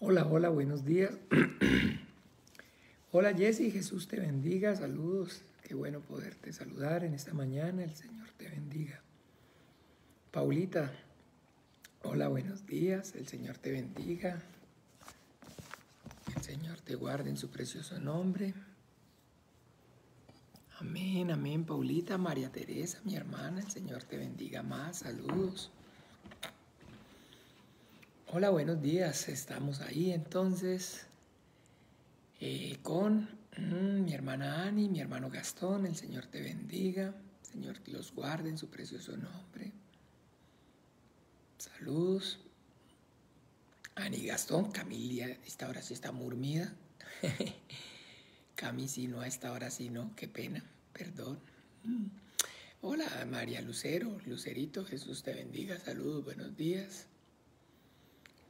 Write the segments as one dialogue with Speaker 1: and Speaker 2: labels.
Speaker 1: Hola, hola, buenos días. Hola Jessy, Jesús te bendiga, saludos. Qué bueno poderte saludar en esta mañana, el Señor te bendiga. Paulita, hola, buenos días, el Señor te bendiga. El Señor te guarde en su precioso nombre. Amén, amén, Paulita. María Teresa, mi hermana, el Señor te bendiga más, saludos. Hola, buenos días, estamos ahí entonces con mi hermana Ani, mi hermano Gastón, el Señor te bendiga, el Señor los guarde en su precioso nombre. Saludos. Ani Gastón, Camilia, a esta hora sí está murmida. Cami, si no, a esta hora sí no, qué pena, perdón. Hola María Lucero, Lucerito, Jesús te bendiga, saludos, buenos días.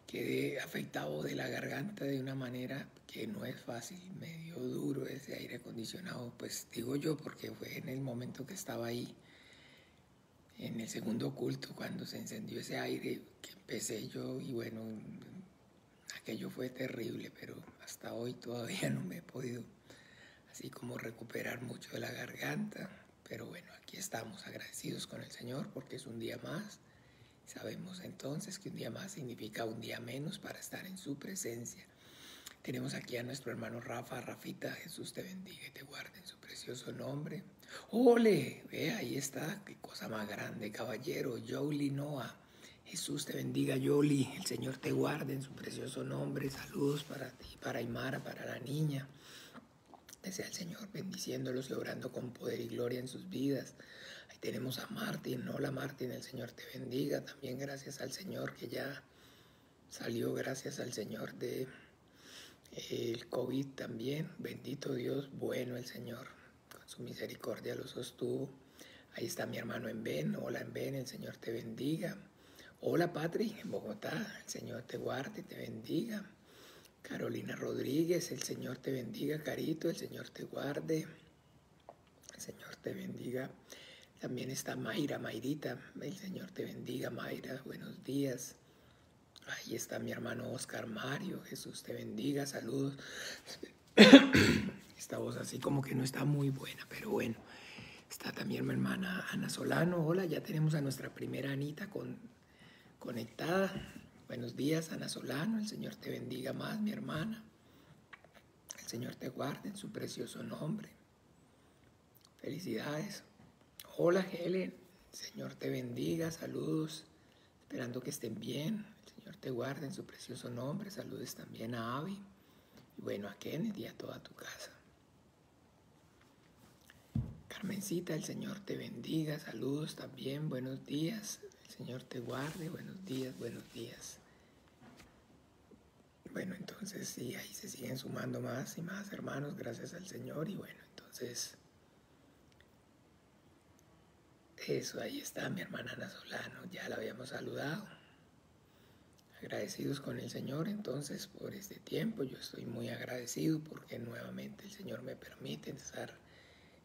Speaker 1: Quedé afectado de la garganta de una manera que no es fácil, medio duro ese aire acondicionado, pues digo yo porque fue en el momento que estaba ahí, en el segundo culto, cuando se encendió ese aire, que empecé yo y bueno, aquello fue terrible, pero hasta hoy todavía no me he podido así como recuperar mucho de la garganta, pero bueno, aquí estamos agradecidos con el Señor porque es un día más. Sabemos entonces que un día más significa un día menos para estar en su presencia. Tenemos aquí a nuestro hermano Rafa, Rafita, Jesús te bendiga y te guarde en su precioso nombre. ¡Ole! Ve, ahí está, qué cosa más grande, caballero. Yoli Noah, Jesús te bendiga, Yoli, el Señor te guarde en su precioso nombre. Saludos para ti, para Aymara, para la niña. Desea el Señor bendiciéndolos y obrando con poder y gloria en sus vidas. Ahí tenemos a Martín. Hola Martín, el Señor te bendiga. También gracias al Señor que ya salió, gracias al Señor de el COVID también. Bendito Dios, bueno el Señor, con su misericordia lo sostuvo. Ahí está mi hermano Enben. Hola Enben, el Señor te bendiga. Hola Patri, en Bogotá, el Señor te guarde y te bendiga. Carolina Rodríguez, el Señor te bendiga. Carito, el Señor te guarde, el Señor te bendiga. También está Mayra, Mayrita, el Señor te bendiga, Mayra, buenos días. Ahí está mi hermano Oscar Mario, Jesús te bendiga, saludos. Esta voz así como que no está muy buena, pero bueno. Está también mi hermana Ana Solano. Hola, ya tenemos a nuestra primera Anita conectada. Buenos días, Ana Solano. El Señor te bendiga más, mi hermana. El Señor te guarde en su precioso nombre. Felicidades. Hola, Helen. El Señor te bendiga. Saludos. Esperando que estén bien. El Señor te guarde en su precioso nombre. Saludes también a Abby. Y bueno, a Kennedy y a toda tu casa. Carmencita, el Señor te bendiga. Saludos también. Buenos días. El Señor te guarde. Buenos días, buenos días. Bueno, entonces sí, ahí se siguen sumando más y más hermanos, gracias al Señor. Y bueno, entonces, eso, ahí está mi hermana Ana Solano, ya la habíamos saludado. Agradecidos con el Señor entonces por este tiempo. Yo estoy muy agradecido porque nuevamente el Señor me permite estar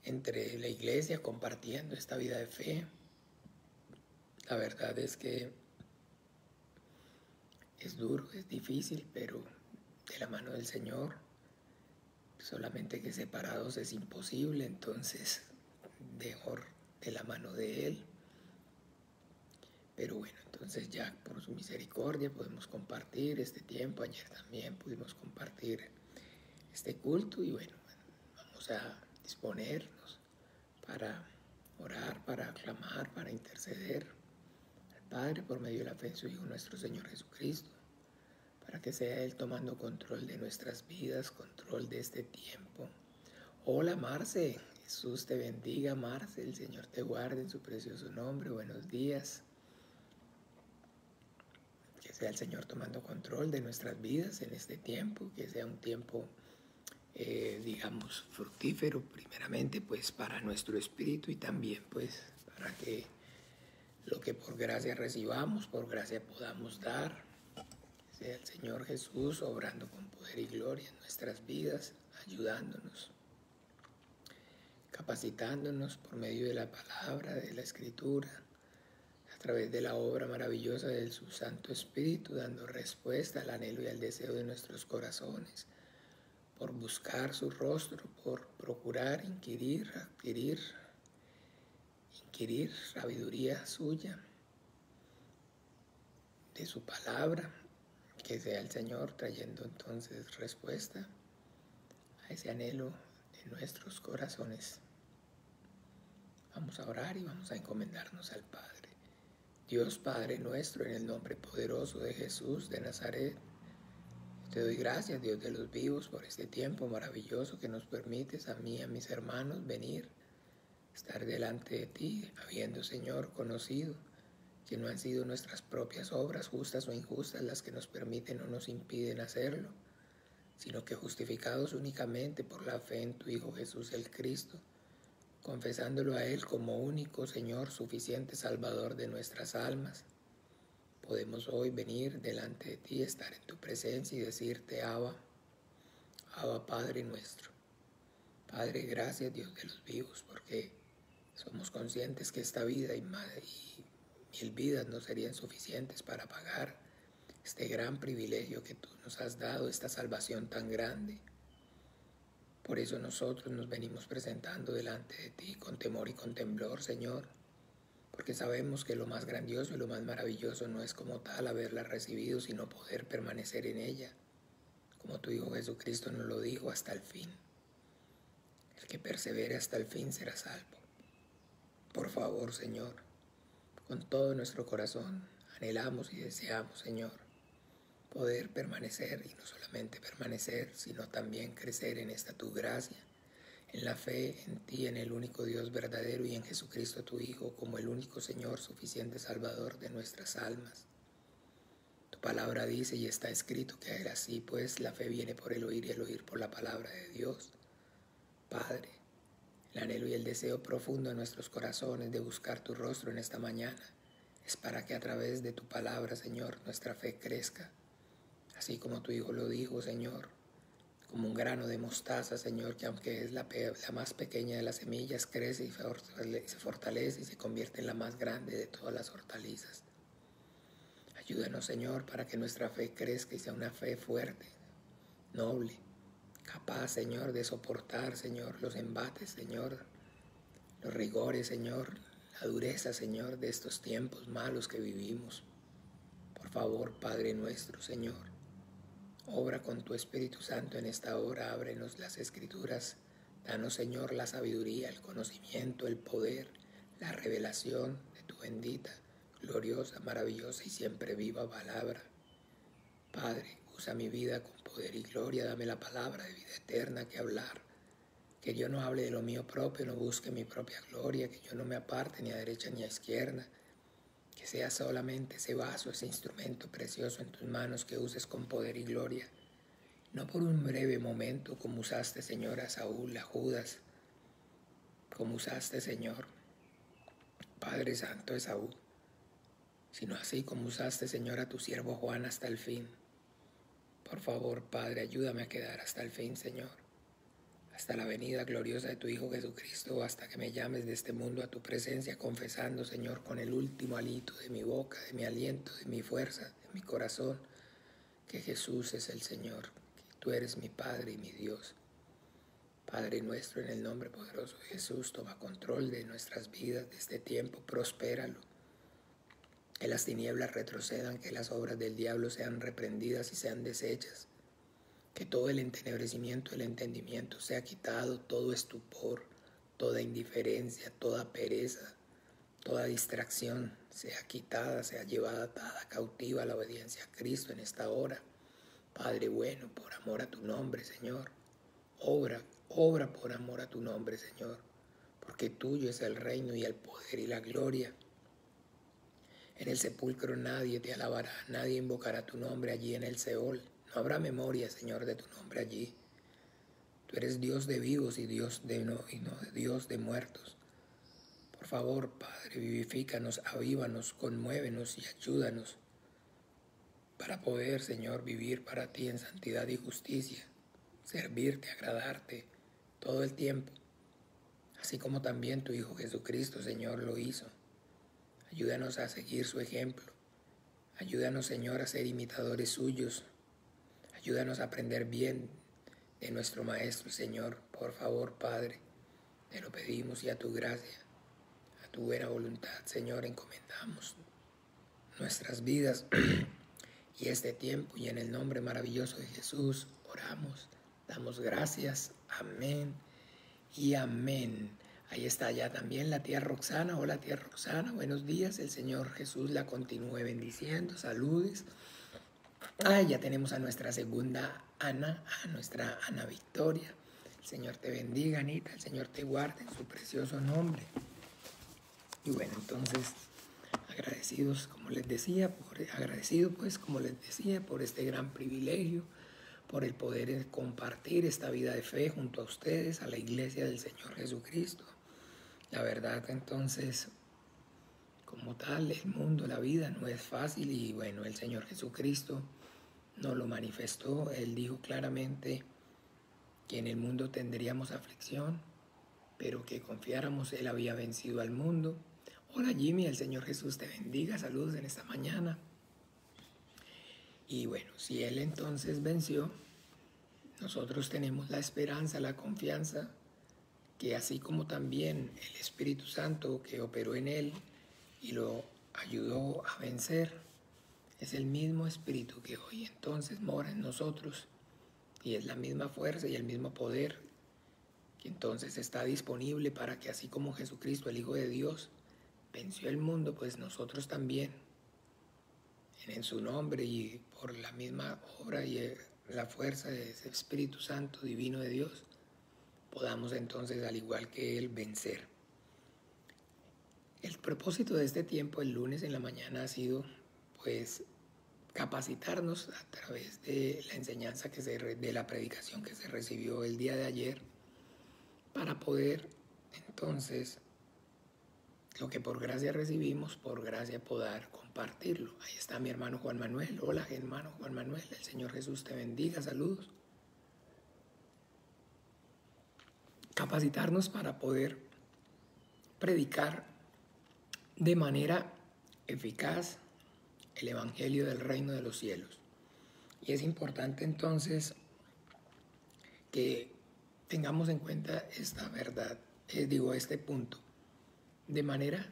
Speaker 1: entre la iglesia compartiendo esta vida de fe. La verdad es que es duro, es difícil, pero de la mano del Señor, solamente que separados es imposible, entonces mejor de la mano de Él. Pero bueno, entonces ya por su misericordia podemos compartir este tiempo. Ayer también pudimos compartir este culto y bueno, vamos a disponernos para orar, para aclamar, para interceder al Padre por medio de la fe en su Hijo nuestro Señor Jesucristo, para que sea Él tomando control de nuestras vidas, control de este tiempo. Hola Marce, Jesús te bendiga Marce, el Señor te guarde en su precioso nombre, buenos días. Que sea el Señor tomando control de nuestras vidas en este tiempo, que sea un tiempo, digamos, fructífero primeramente pues para nuestro espíritu y también pues para que lo que por gracia recibamos, por gracia podamos dar. Sea el Señor Jesús obrando con poder y gloria en nuestras vidas, ayudándonos, capacitándonos por medio de la palabra, de la Escritura, a través de la obra maravillosa de su Santo Espíritu, dando respuesta al anhelo y al deseo de nuestros corazones, por buscar su rostro, por procurar inquirir sabiduría suya, de su palabra, que sea el Señor trayendo entonces respuesta a ese anhelo de nuestros corazones. Vamos a orar y vamos a encomendarnos al Padre. Dios Padre nuestro, en el nombre poderoso de Jesús de Nazaret, te doy gracias, Dios de los vivos, por este tiempo maravilloso que nos permites a mí y a mis hermanos venir, estar delante de ti, habiendo, Señor, conocido que no han sido nuestras propias obras, justas o injustas, las que nos permiten o nos impiden hacerlo, sino que justificados únicamente por la fe en tu Hijo Jesús el Cristo, confesándolo a Él como único Señor, suficiente Salvador de nuestras almas, podemos hoy venir delante de ti, estar en tu presencia y decirte, Abba, Abba Padre nuestro. Padre, gracias Dios de los vivos, porque somos conscientes que esta vida y mil vidas no serían suficientes para pagar este gran privilegio que tú nos has dado, esta salvación tan grande. Por eso nosotros nos venimos presentando delante de ti con temor y con temblor, Señor, porque sabemos que lo más grandioso y lo más maravilloso no es como tal haberla recibido, sino poder permanecer en ella, como tu Hijo Jesucristo nos lo dijo, hasta el fin. El que persevere hasta el fin será salvo. Por favor, Señor, con todo nuestro corazón anhelamos y deseamos, Señor, poder permanecer, y no solamente permanecer, sino también crecer en esta tu gracia, en la fe en ti, en el único Dios verdadero y en Jesucristo tu Hijo, como el único Señor suficiente Salvador de nuestras almas. Tu palabra dice y está escrito que así pues la fe viene por el oír y el oír por la palabra de Dios. Padre, el anhelo y el deseo profundo de nuestros corazones de buscar tu rostro en esta mañana es para que a través de tu palabra, Señor, nuestra fe crezca, así como tu Hijo lo dijo, Señor, como un grano de mostaza, Señor, que aunque es la más pequeña de las semillas, crece y se fortalece y se convierte en la más grande de todas las hortalizas. Ayúdanos, Señor, para que nuestra fe crezca y sea una fe fuerte, noble, capaz, Señor, de soportar, Señor, los embates, Señor, los rigores, Señor, la dureza, Señor, de estos tiempos malos que vivimos. Por favor, Padre nuestro, Señor, obra con tu Espíritu Santo en esta hora, ábrenos las Escrituras, danos, Señor, la sabiduría, el conocimiento, el poder, la revelación de tu bendita, gloriosa, maravillosa y siempre viva palabra. Padre, usa mi vida con poder y gloria, dame la palabra de vida eterna que hablar, que yo no hable de lo mío propio, no busque mi propia gloria, que yo no me aparte ni a derecha ni a izquierda, que sea solamente ese vaso, ese instrumento precioso en tus manos que uses con poder y gloria, no por un breve momento como usaste, Señor, a Saúl, a Judas, como usaste, Señor, Padre Santo, a Saúl, sino así como usaste, Señor, a tu siervo Juan hasta el fin. Por favor, Padre, ayúdame a quedar hasta el fin, Señor, hasta la venida gloriosa de tu Hijo Jesucristo, hasta que me llames de este mundo a tu presencia, confesando, Señor, con el último hálito de mi boca, de mi aliento, de mi fuerza, de mi corazón, que Jesús es el Señor, que tú eres mi Padre y mi Dios. Padre nuestro, en el nombre poderoso de Jesús, toma control de nuestras vidas, de este tiempo, prospéralo. Que las tinieblas retrocedan, que las obras del diablo sean reprendidas y sean deshechas. Que todo el entenebrecimiento del entendimiento sea quitado, todo estupor, toda indiferencia, toda pereza, toda distracción sea quitada, sea llevada atada, cautiva a la obediencia a Cristo en esta hora. Padre bueno, por amor a tu nombre, Señor, obra por amor a tu nombre, Señor, porque tuyo es el reino y el poder y la gloria. En el sepulcro nadie te alabará, nadie invocará tu nombre allí en el Seol. No habrá memoria, Señor, de tu nombre allí. Tú eres Dios de vivos y Dios de no Dios de muertos. Por favor, Padre, vivifícanos, avívanos, conmuévenos y ayúdanos para poder, Señor, vivir para ti en santidad y justicia, servirte, agradarte todo el tiempo, así como también tu Hijo Jesucristo, Señor, lo hizo. Ayúdanos a seguir su ejemplo. Ayúdanos, Señor, a ser imitadores suyos. Ayúdanos a aprender bien de nuestro Maestro, Señor. Por favor, Padre, te lo pedimos y a tu gracia, a tu buena voluntad, Señor, encomendamos nuestras vidas y este tiempo, y en el nombre maravilloso de Jesús oramos, damos gracias. Amén y amén. Ahí está ya también la tía Roxana. Hola, tía Roxana, buenos días. El Señor Jesús la continúe bendiciendo. Saludes. Ya tenemos a nuestra segunda Ana, a nuestra Ana Victoria. El Señor te bendiga, Anita. El Señor te guarde en su precioso nombre. Y bueno, entonces, agradecidos, como les decía, como les decía, por este gran privilegio, por el poder compartir esta vida de fe junto a ustedes, a la iglesia del Señor Jesucristo. La verdad, entonces, como tal, el mundo, la vida no es fácil y bueno, el Señor Jesucristo nos lo manifestó. Él dijo claramente que en el mundo tendríamos aflicción, pero que confiáramos, Él había vencido al mundo. Hola Jimmy, el Señor Jesús te bendiga, saludos en esta mañana. Y bueno, si Él entonces venció, nosotros tenemos la esperanza, la confianza, que así como también el Espíritu Santo que operó en Él y lo ayudó a vencer, es el mismo Espíritu que hoy entonces mora en nosotros y es la misma fuerza y el mismo poder que entonces está disponible para que así como Jesucristo, el Hijo de Dios, venció el mundo, pues nosotros también, en su nombre y por la misma obra y la fuerza de ese Espíritu Santo divino de Dios, podamos entonces, al igual que Él, vencer. El propósito de este tiempo, el lunes en la mañana, ha sido, pues, capacitarnos a través de la enseñanza de la predicación que se recibió el día de ayer, para poder, entonces, lo que por gracia recibimos, por gracia poder compartirlo. Ahí está mi hermano Juan Manuel. Hola, hermano Juan Manuel. El Señor Jesús te bendiga. Saludos. Capacitarnos para poder predicar de manera eficaz el Evangelio del Reino de los Cielos. Y es importante entonces que tengamos en cuenta esta verdad, este punto, de manera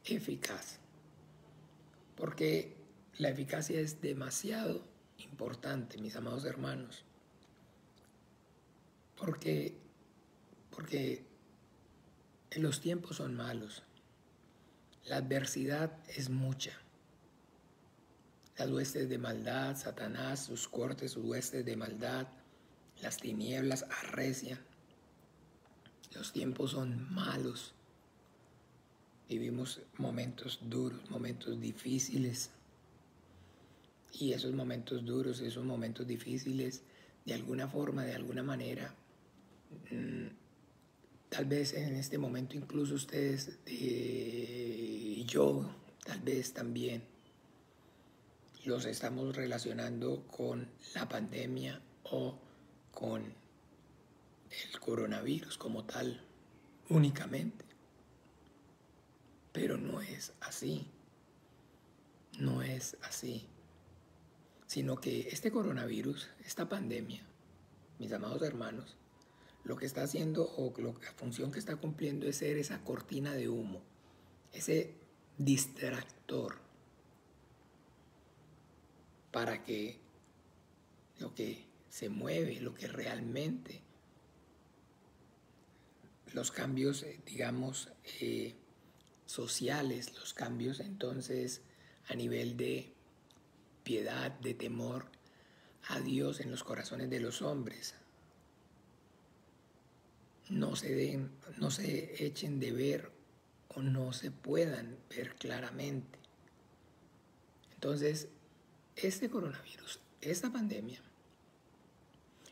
Speaker 1: eficaz. Porque la eficacia es demasiado importante, mis amados hermanos. Porque los tiempos son malos. La adversidad es mucha. Las huestes de maldad, Satanás, sus cortes, sus huestes de maldad, las tinieblas arrecian. Los tiempos son malos. Vivimos momentos duros, momentos difíciles. Y esos momentos duros, esos momentos difíciles, de alguna forma, de alguna manera, tal vez en este momento incluso ustedes y yo, tal vez también, los estamos relacionando con la pandemia o con el coronavirus como tal, únicamente. Pero no es así. No es así. Sino que este coronavirus, esta pandemia, mis amados hermanos, lo que está haciendo o la función que está cumpliendo es ser esa cortina de humo, ese distractor para que lo que se mueve, lo que realmente, los cambios, digamos, sociales, los cambios entonces a nivel de piedad, de temor a Dios en los corazones de los hombres, no se echen de ver o no se puedan ver claramente. Entonces, este coronavirus, esta pandemia,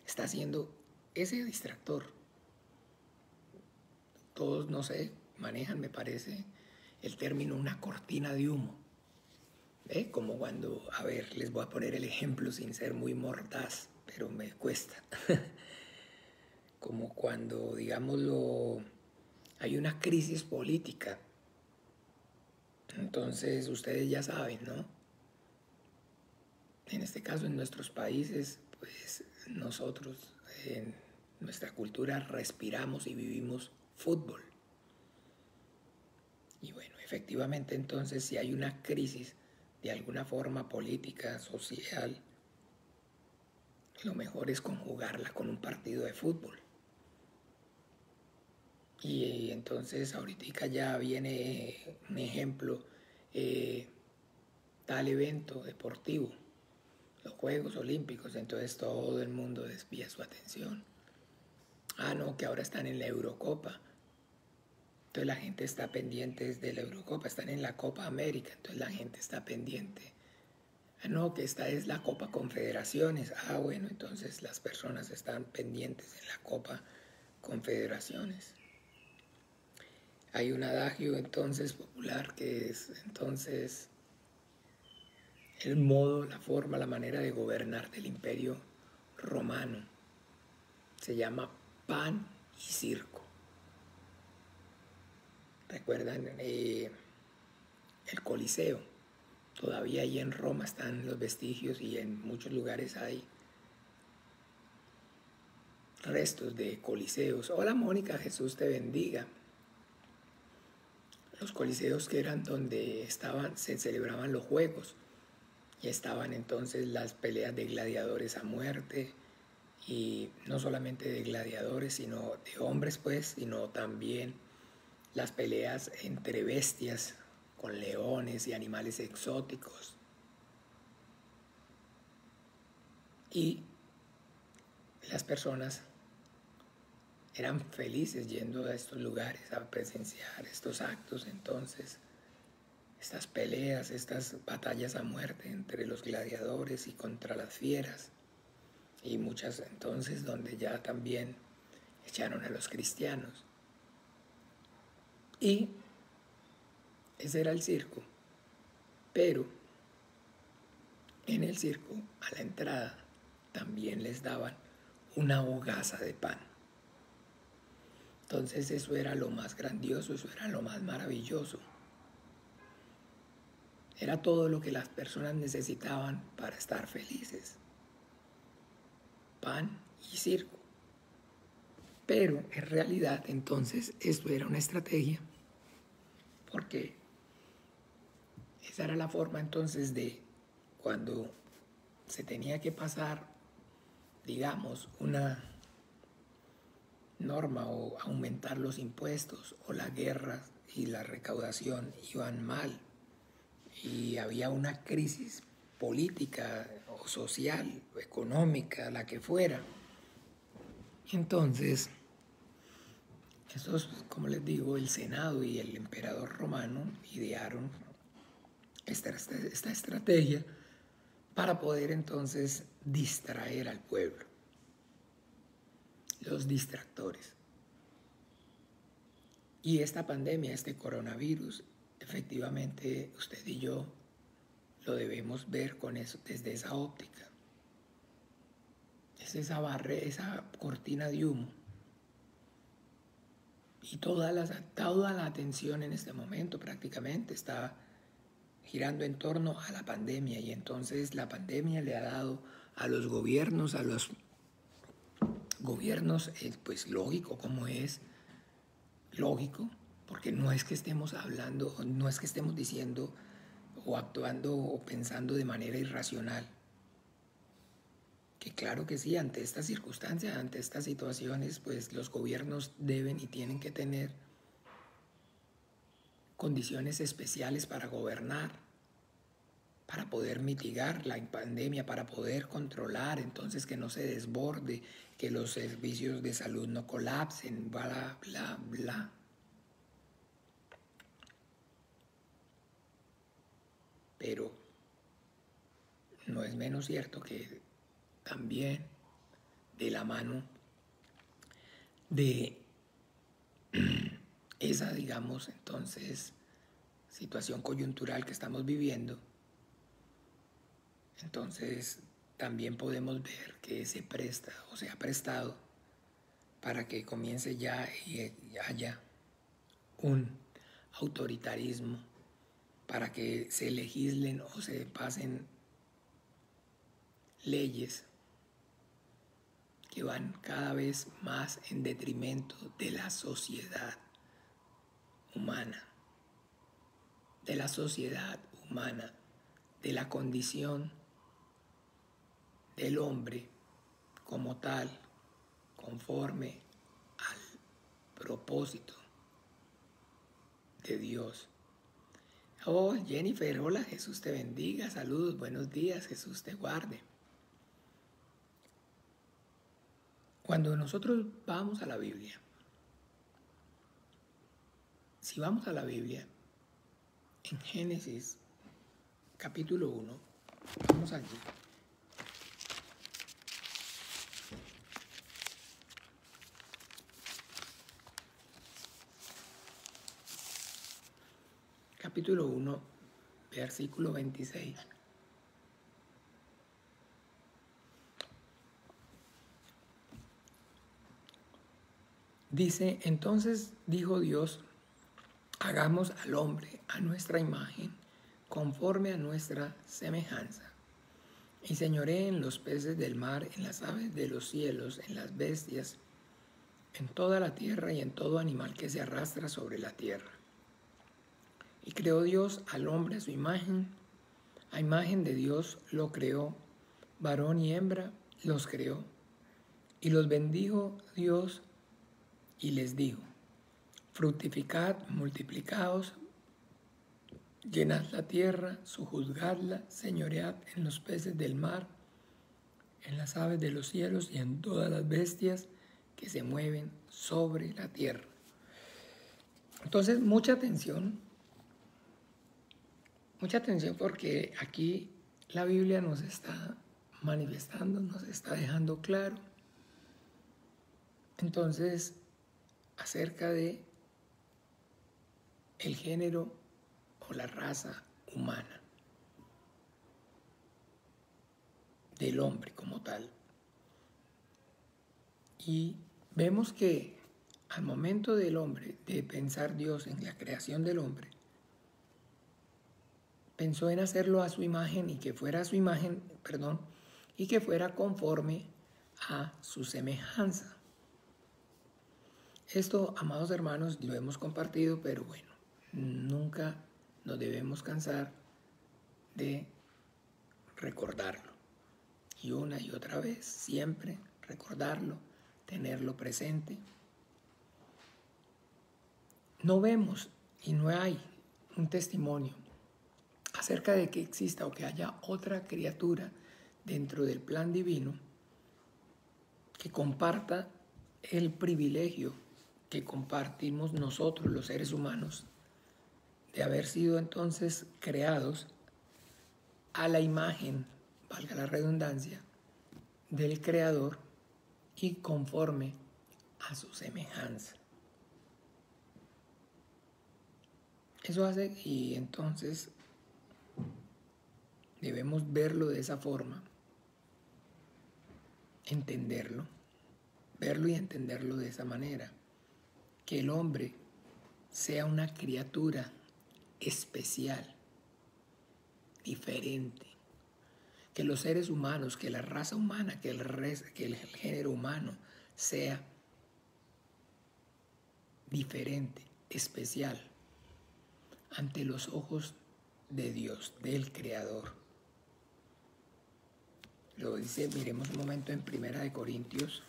Speaker 1: está siendo ese distractor. Todos, no sé, manejan, me parece, el término una cortina de humo. Como cuando, a ver, les voy a poner el ejemplo sin ser muy mordaz, pero me cuesta. Como cuando, digámoslo, hay una crisis política. Entonces, ustedes ya saben, ¿no? En este caso, en nuestros países, pues nosotros, en nuestra cultura, respiramos y vivimos fútbol. Y bueno, efectivamente, entonces, si hay una crisis de alguna forma política, social, lo mejor es conjugarla con un partido de fútbol. Y entonces ahorita ya viene un ejemplo, tal evento deportivo, los Juegos Olímpicos, entonces todo el mundo desvía su atención. Ah, no, que ahora están en la Eurocopa. Entonces la gente está pendiente de la Eurocopa, están en la Copa América, entonces la gente está pendiente. Ah, no, que esta es la Copa Confederaciones. Ah, bueno, entonces las personas están pendientes en la Copa Confederaciones. Hay un adagio entonces popular que es entonces el modo, la forma, la manera de gobernar del imperio romano. Se llama pan y circo. ¿Recuerdan el Coliseo? Todavía ahí en Roma están los vestigios y en muchos lugares hay restos de coliseos. Hola Mónica, Jesús te bendiga. Los coliseos que eran donde se celebraban los juegos y estaban entonces las peleas de gladiadores a muerte, y no solamente de gladiadores, sino de hombres pues, sino también las peleas entre bestias con leones y animales exóticos. Y las personas eran felices yendo a estos lugares a presenciar estos actos, entonces estas peleas, estas batallas a muerte entre los gladiadores y contra las fieras, y muchas entonces donde ya también echaron a los cristianos. Y ese era el circo, pero en el circo, a la entrada, también les daban una hogaza de pan. Entonces eso era lo más grandioso, eso era lo más maravilloso. Era todo lo que las personas necesitaban para estar felices. Pan y circo. Pero en realidad entonces esto era una estrategia, porque esa era la forma entonces de cuando se tenía que pasar, digamos, una norma o aumentar los impuestos, o la guerra y la recaudación iban mal y había una crisis política o social o económica, la que fuera. Entonces, como les digo, el Senado y el emperador romano idearon esta estrategia para poder entonces distraer al pueblo. Los distractores. Y esta pandemia, este coronavirus, efectivamente usted y yo lo debemos ver con eso, desde esa óptica. Es esa cortina de humo. Y toda la atención en este momento prácticamente está girando en torno a la pandemia, y entonces la pandemia le ha dado a los gobiernos, pues lógico, como es lógico, porque no es que estemos hablando, no es que estemos diciendo o actuando o pensando de manera irracional. Que claro que sí, ante estas circunstancias, ante estas situaciones, pues los gobiernos deben y tienen que tener condiciones especiales para gobernar, para poder mitigar la pandemia, para poder controlar, entonces que no se desborde, que los servicios de salud no colapsen, bla, bla, bla. Pero no es menos cierto que también de la mano de esa, digamos, entonces, situación coyuntural que estamos viviendo, entonces también podemos ver que se presta o se ha prestado para que comience ya y haya un autoritarismo, para que se legislen o se pasen leyes que van cada vez más en detrimento de la sociedad humana, de la sociedad humana, de la condición del hombre como tal, conforme al propósito de Dios. Oh, Jennifer, hola, Jesús te bendiga, saludos, buenos días, Jesús te guarde. Cuando nosotros vamos a la Biblia, si vamos a la Biblia, en Génesis capítulo 1, vamos allí. Capítulo 1, versículo 26. Dice, entonces dijo Dios, hagamos al hombre a nuestra imagen, conforme a nuestra semejanza. Y señoree en los peces del mar, en las aves de los cielos, en las bestias, en toda la tierra y en todo animal que se arrastra sobre la tierra. Y creó Dios al hombre a su imagen, a imagen de Dios lo creó, varón y hembra los creó. Y los bendijo Dios y les dijo, fructificad, multiplicaos, llenad la tierra, sojuzgadla, señoread en los peces del mar, en las aves de los cielos y en todas las bestias que se mueven sobre la tierra. Entonces, mucha atención porque aquí la Biblia nos está manifestando, nos está dejando claro. Entonces, acerca de el género o la raza humana, del hombre como tal. Y vemos que al momento del hombre de pensar Dios en la creación del hombre, pensó en hacerlo a su imagen y que fuera a su imagen, y que fuera conforme a su semejanza. Esto, amados hermanos, lo hemos compartido, pero bueno, nunca nos debemos cansar de recordarlo. Y una y otra vez, siempre recordarlo, tenerlo presente. No vemos y no hay un testimonio acerca de que exista o que haya otra criatura dentro del plan divino que comparta el privilegio que compartimos nosotros los seres humanos de haber sido entonces creados a la imagen, valga la redundancia, del Creador y conforme a su semejanza. Eso hace, y entonces debemos verlo de esa forma, entenderlo, verlo y entenderlo de esa manera, que el hombre sea una criatura especial, diferente, que los seres humanos, que la raza humana, que el género humano sea diferente, especial, ante los ojos de Dios, del Creador. Lo dice, miremos un momento en 1 Corintios.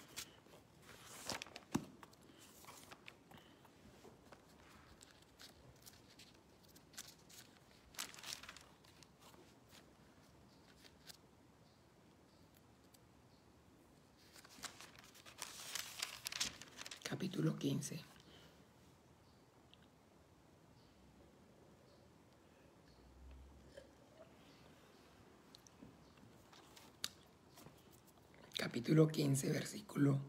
Speaker 1: Capítulo 15. Capítulo 15, versículo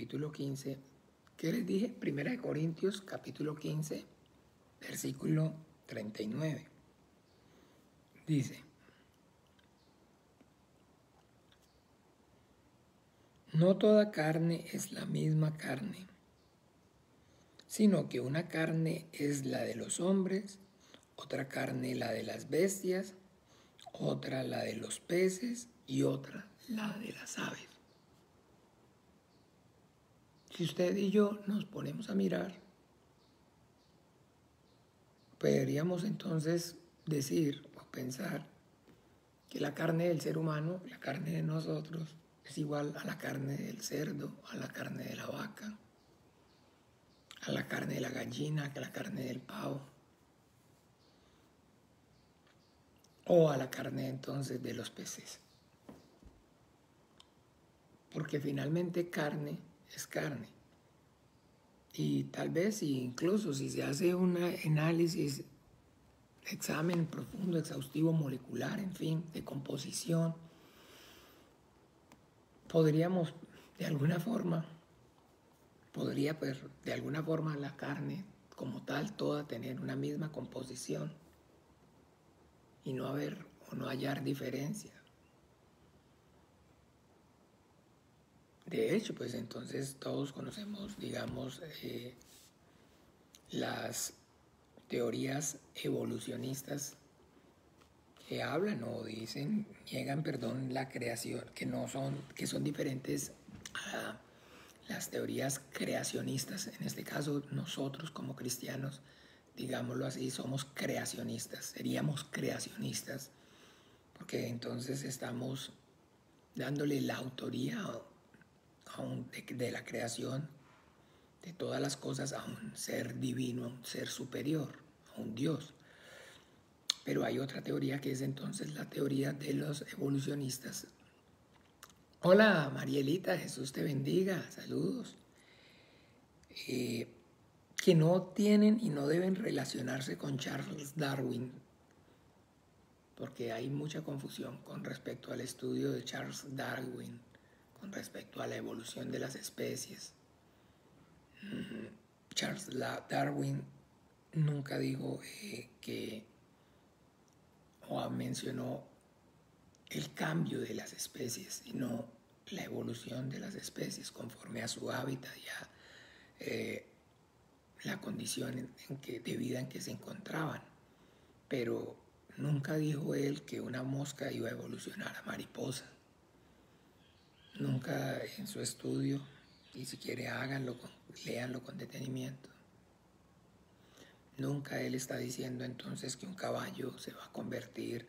Speaker 1: capítulo 15. ¿Qué les dije? Primera de Corintios, capítulo 15, versículo 39. Dice: no toda carne es la misma carne, sino que una carne es la de los hombres, otra carne la de las bestias, otra la de los peces y otra la de las aves. Si usted y yo nos ponemos a mirar, podríamos entonces decir o pensar que la carne del ser humano, la carne de nosotros, es igual a la carne del cerdo, a la carne de la vaca, a la carne de la gallina, a la carne del pavo, o a la carne entonces de los peces. Porque finalmente carne es carne. Y tal vez incluso si se hace un análisis, examen profundo, exhaustivo, molecular, en fin, de composición, podríamos de alguna forma, de alguna forma la carne como tal toda tener una misma composición y no haber o no hallar diferencia. De hecho, pues entonces todos conocemos, digamos, las teorías evolucionistas que hablan o dicen, niegan, perdón, la creación, que son diferentes a las teorías creacionistas. En este caso, nosotros como cristianos, digámoslo así, somos creacionistas, seríamos creacionistas, porque entonces estamos dándole la autoría de la creación de todas las cosas a un ser divino, a un ser superior, a un Dios. Pero hay otra teoría que es entonces la teoría de los evolucionistas. Hola Marielita, Jesús te bendiga, saludos. Que no tienen y no deben relacionarse con Charles Darwin, porque hay mucha confusión con respecto al estudio de Charles Darwin, con respecto a la evolución de las especies. Charles Darwin nunca dijo o mencionó el cambio de las especies, sino la evolución de las especies conforme a su hábitat y a la condición de vida en que se encontraban. Pero nunca dijo él que una mosca iba a evolucionar a mariposa. Nunca en su estudio, y si quiere léanlo con detenimiento. Nunca él está diciendo entonces que un caballo se va a convertir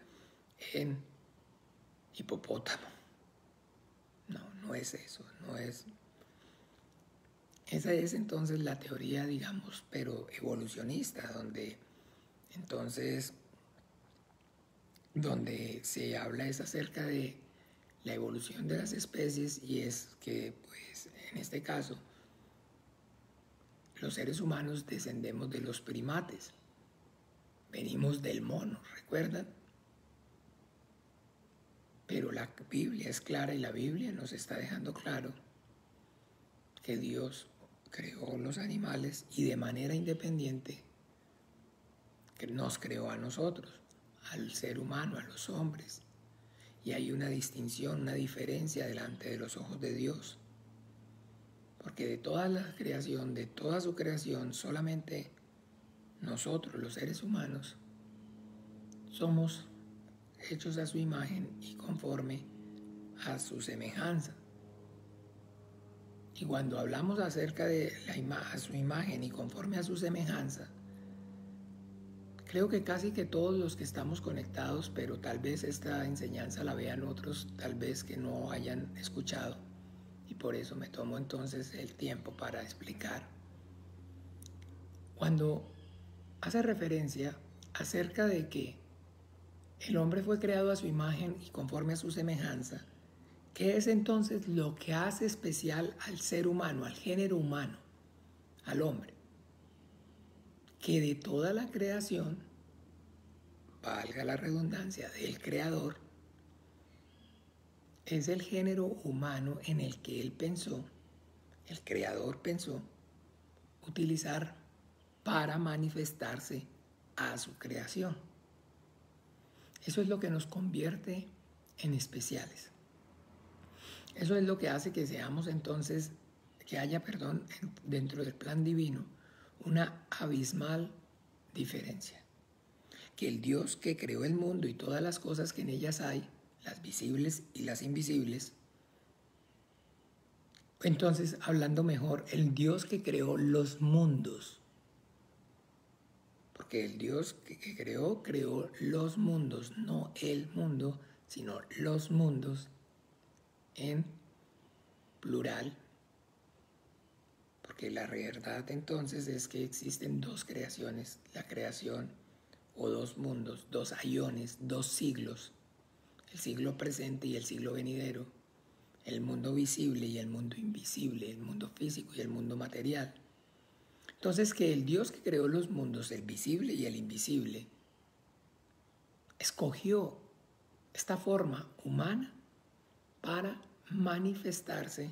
Speaker 1: en hipopótamo. No es eso, no es. Esa es entonces la teoría, digamos, pero evolucionista, donde se habla es acerca de la evolución de las especies, y es que, pues, en este caso, los seres humanos descendemos de los primates, venimos del mono, ¿recuerdan? Pero la Biblia es clara y la Biblia nos está dejando claro que Dios creó los animales y de manera independiente nos creó a nosotros, al ser humano, a los hombres. Y hay una distinción, una diferencia delante de los ojos de Dios. Porque de toda la creación, de toda su creación, solamente nosotros, los seres humanos, somos hechos a su imagen y conforme a su semejanza. Y cuando hablamos acerca de a su imagen y conforme a su semejanza, creo que casi que todos los que estamos conectados, pero tal vez esta enseñanza la vean otros, tal vez que no hayan escuchado, y por eso me tomo entonces el tiempo para explicar. Cuando hace referencia acerca de que el hombre fue creado a su imagen y conforme a su semejanza, ¿qué es entonces lo que hace especial al ser humano, al género humano, al hombre? Que de toda la creación, valga la redundancia, del creador, es el género humano en el que él pensó, el Creador pensó utilizar para manifestarse a su creación. Eso es lo que nos convierte en especiales. Eso es lo que hace que seamos entonces, que haya, dentro del plan divino, una abismal diferencia. Que el Dios que creó el mundo y todas las cosas que en ellas hay, las visibles y las invisibles, entonces, hablando mejor, el Dios que creó los mundos, porque el Dios que creó los mundos, no el mundo, sino los mundos en plural, porque la verdad entonces es que existen dos creaciones, la creación o dos mundos, dos aiones, dos siglos, el siglo presente y el siglo venidero, el mundo visible y el mundo invisible, el mundo físico y el mundo material. Entonces, que el Dios que creó los mundos, el visible y el invisible, escogió esta forma humana para manifestarse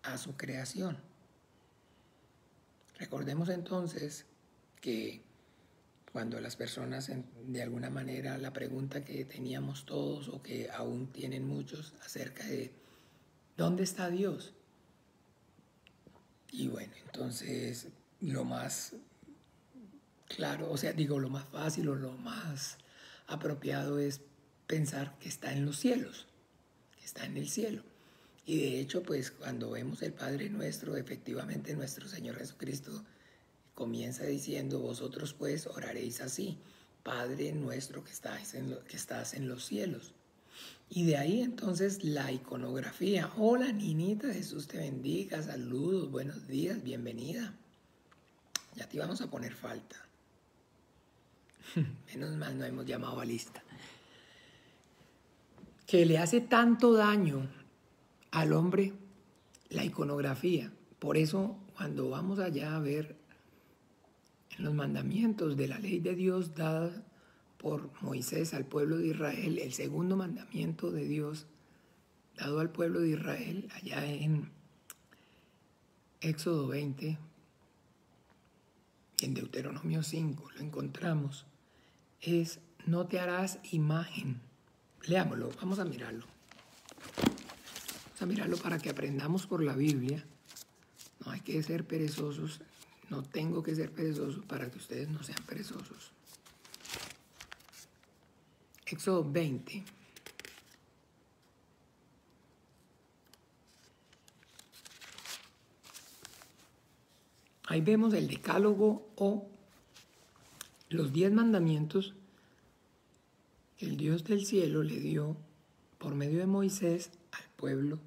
Speaker 1: a su creación. Recordemos entonces que cuando las personas, de alguna manera, la pregunta que teníamos todos o que aún tienen muchos acerca de ¿dónde está Dios? Y bueno, entonces lo más claro, lo más fácil o lo más apropiado es pensar que está en los cielos, que está en el cielo. Y de hecho, pues cuando vemos el Padre Nuestro, efectivamente nuestro Señor Jesucristo comienza diciendo, vosotros pues oraréis así, Padre nuestro que estás en los cielos. Y de ahí entonces la iconografía. Hola niñita, Jesús te bendiga, saludos, buenos días, bienvenida. Ya te íbamos a poner falta. Menos mal no hemos llamado a lista. Que le hace tanto daño al hombre la iconografía. Por eso cuando vamos allá a ver en los mandamientos de la ley de Dios dada por Moisés al pueblo de Israel, el segundo mandamiento de Dios dado al pueblo de Israel, allá en Éxodo 20, y en Deuteronomio 5 lo encontramos, es no te harás imagen. Leámoslo, vamos a mirarlo. Vamos a mirarlo para que aprendamos por la Biblia. No hay que ser perezosos, no tengo que ser perezoso para que ustedes no sean perezosos. Éxodo 20. Ahí vemos el decálogo o los 10 mandamientos que el Dios del cielo le dio por medio de Moisés al pueblo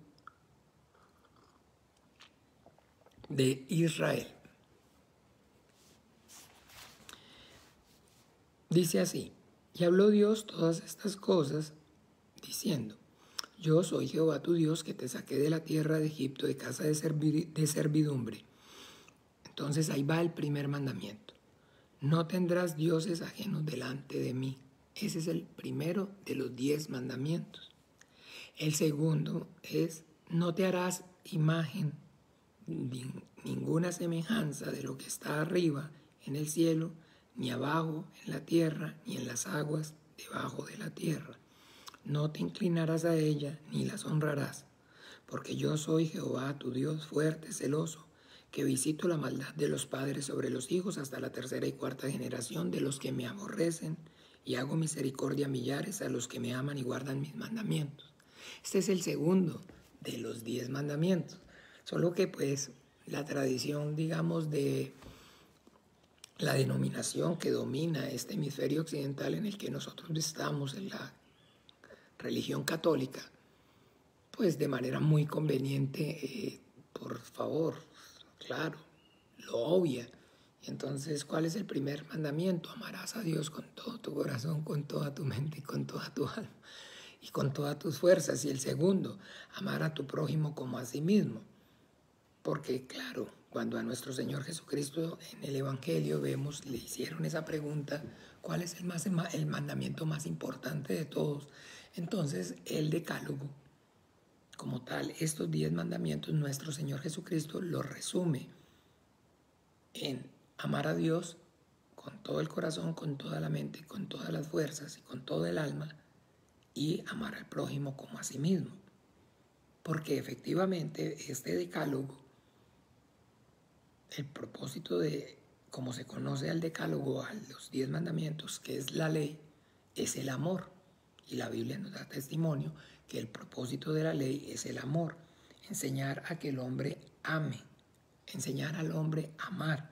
Speaker 1: de Israel. Dice así, y habló Dios todas estas cosas, diciendo, yo soy Jehová tu Dios que te saqué de la tierra de Egipto, de casa de servidumbre. Entonces ahí va el primer mandamiento. No tendrás dioses ajenos delante de mí. Ese es el primero de los 10 mandamientos. El segundo es, no te harás imagen, ninguna semejanza de lo que está arriba en el cielo, ni abajo en la tierra, ni en las aguas debajo de la tierra. No te inclinarás a ella, ni las honrarás, porque yo soy Jehová tu Dios fuerte, celoso, que visito la maldad de los padres sobre los hijos hasta la tercera y cuarta generación de los que me aborrecen, y hago misericordia a millares a los que me aman y guardan mis mandamientos. Este es el segundo de los 10 mandamientos, solo que pues la tradición, digamos, de la denominación que domina este hemisferio occidental en el que nosotros estamos, en la religión católica, pues de manera muy conveniente, por favor, claro, lo obvia. Y entonces, ¿cuál es el primer mandamiento? Amarás a Dios con todo tu corazón, con toda tu mente y con toda tu alma y con todas tus fuerzas. Y el segundo, amar a tu prójimo como a sí mismo. Porque claro, cuando a nuestro Señor Jesucristo en el Evangelio le hicieron esa pregunta, ¿cuál es el mandamiento más importante de todos? Entonces el decálogo como tal, estos 10 mandamientos, nuestro Señor Jesucristo los resume en amar a Dios con todo el corazón, con toda la mente, con todas las fuerzas y con todo el alma, y amar al prójimo como a sí mismo. Porque efectivamente este decálogo, el propósito de, como se conoce al decálogo, a los 10 mandamientos, que es la ley, es el amor. Y la Biblia nos da testimonio que el propósito de la ley es el amor. Enseñar a que el hombre ame, enseñar al hombre a amar,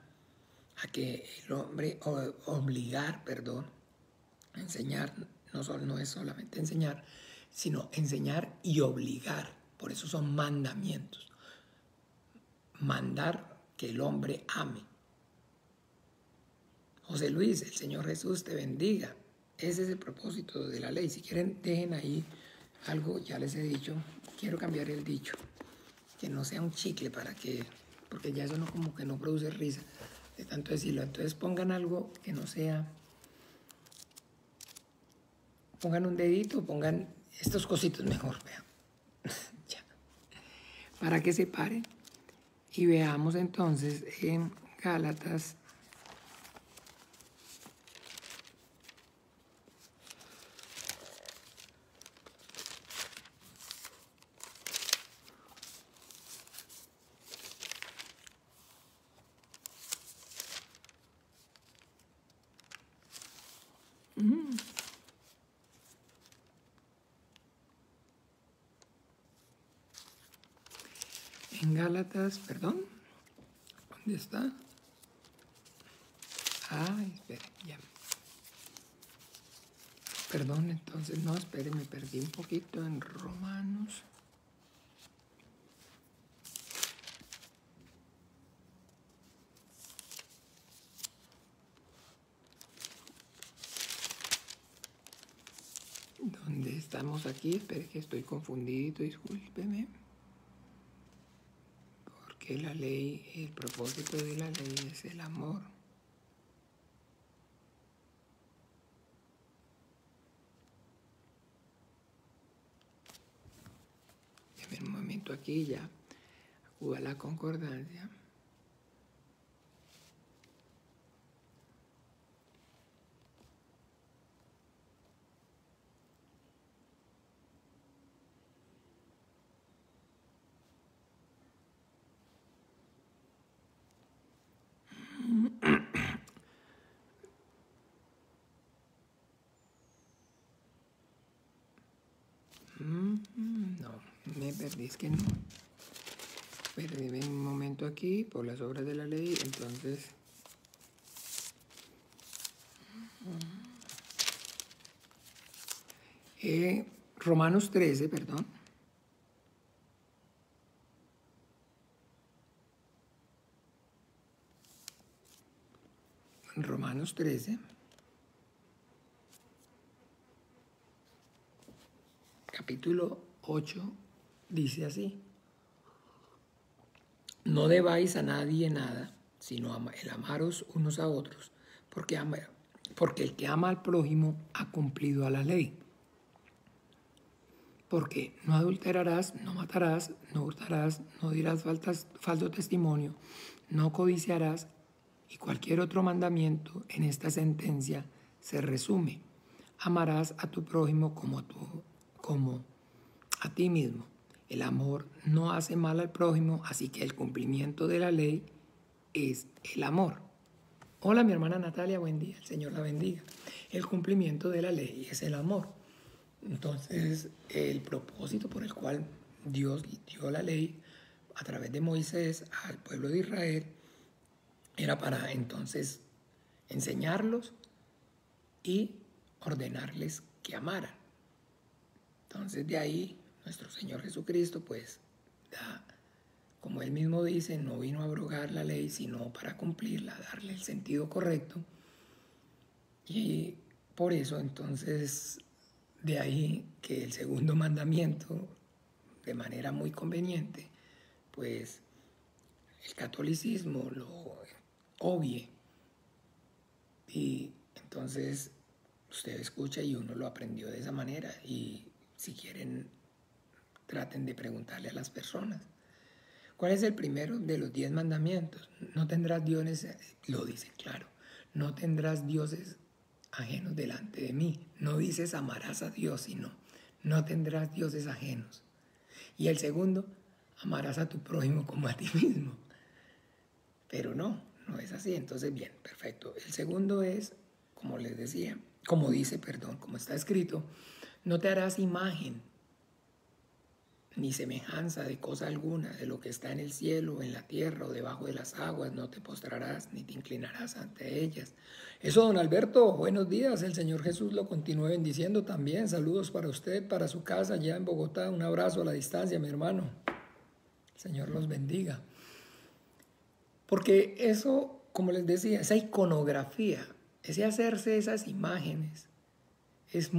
Speaker 1: a que el hombre, enseñar no es solamente enseñar, sino enseñar y obligar. Por eso son mandamientos. Mandar que el hombre ame. José Luis, el Señor Jesús te bendiga. Ese es el propósito de la ley. Si quieren, dejen ahí algo, ya les he dicho. Quiero cambiar el dicho, que no sea un chicle porque ya eso no, como que no produce risa de tanto decirlo. Entonces pongan algo que no sea, pongan un dedito, pongan estos cositos mejor, vean. Ya. Para que se paren y veamos entonces en Gálatas. En Gálatas, perdón, ¿dónde está? Espere, ya. Perdón, entonces, no, espere, me perdí un poquito en Romanos. ¿Dónde estamos aquí? Espere que estoy confundido, discúlpeme. Porque la ley, el propósito de la ley es el amor. En un momento aquí ya acuda la concordancia. No, me perdí, es que no. Perdí un momento aquí por las obras de la ley, entonces. Romanos 13, perdón. Romanos 13. Capítulo 8 dice así: no debáis a nadie nada, sino el amaros unos a otros, porque el que ama al prójimo ha cumplido a la ley. Porque no adulterarás, no matarás, no hurtarás, no dirás falso testimonio, no codiciarás, y cualquier otro mandamiento en esta sentencia se resume: amarás a tu prójimo como a ti mismo. El amor no hace mal al prójimo, así que el cumplimiento de la ley es el amor. Hola, mi hermana Natalia, buen día, el Señor la bendiga. El cumplimiento de la ley es el amor. Entonces, el propósito por el cual Dios dio la ley a través de Moisés al pueblo de Israel era para entonces enseñarlos y ordenarles que amaran. Entonces, de ahí nuestro Señor Jesucristo, pues, como él mismo dice, no vino a abrogar la ley, sino para cumplirla, darle el sentido correcto. Y por eso, entonces, de ahí que el segundo mandamiento, de manera muy conveniente, pues, el catolicismo lo obvie. Y entonces, usted escucha y uno lo aprendió de esa manera. Y si quieren traten de preguntarle a las personas. ¿Cuál es el primero de los 10 mandamientos? No tendrás dioses, lo dice claro, no tendrás dioses ajenos delante de mí. No dices amarás a Dios, sino no tendrás dioses ajenos. Y el segundo, amarás a tu prójimo como a ti mismo. Pero no es así. Entonces, bien, perfecto. El segundo es, como les decía, como está escrito, no te harás imagen ni semejanza de cosa alguna, de lo que está en el cielo, en la tierra o debajo de las aguas, no te postrarás ni te inclinarás ante ellas. Eso, don Alberto, buenos días, el Señor Jesús lo continúe bendiciendo también. Saludos para usted, para su casa allá en Bogotá, un abrazo a la distancia, mi hermano. El Señor los bendiga. Porque eso, como les decía, esa iconografía, ese hacerse esas imágenes, es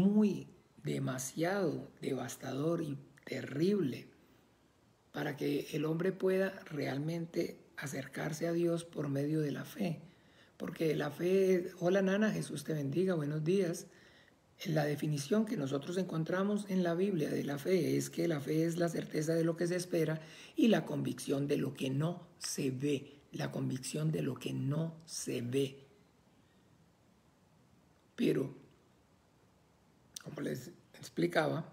Speaker 1: demasiado devastador y terrible para que el hombre pueda realmente acercarse a Dios por medio de la fe. Porque la fe, hola Nana, Jesús te bendiga, buenos días. La definición que nosotros encontramos en la Biblia de la fe es que la fe es la certeza de lo que se espera y la convicción de lo que no se ve. La convicción de lo que no se ve. Pero, como les explicaba,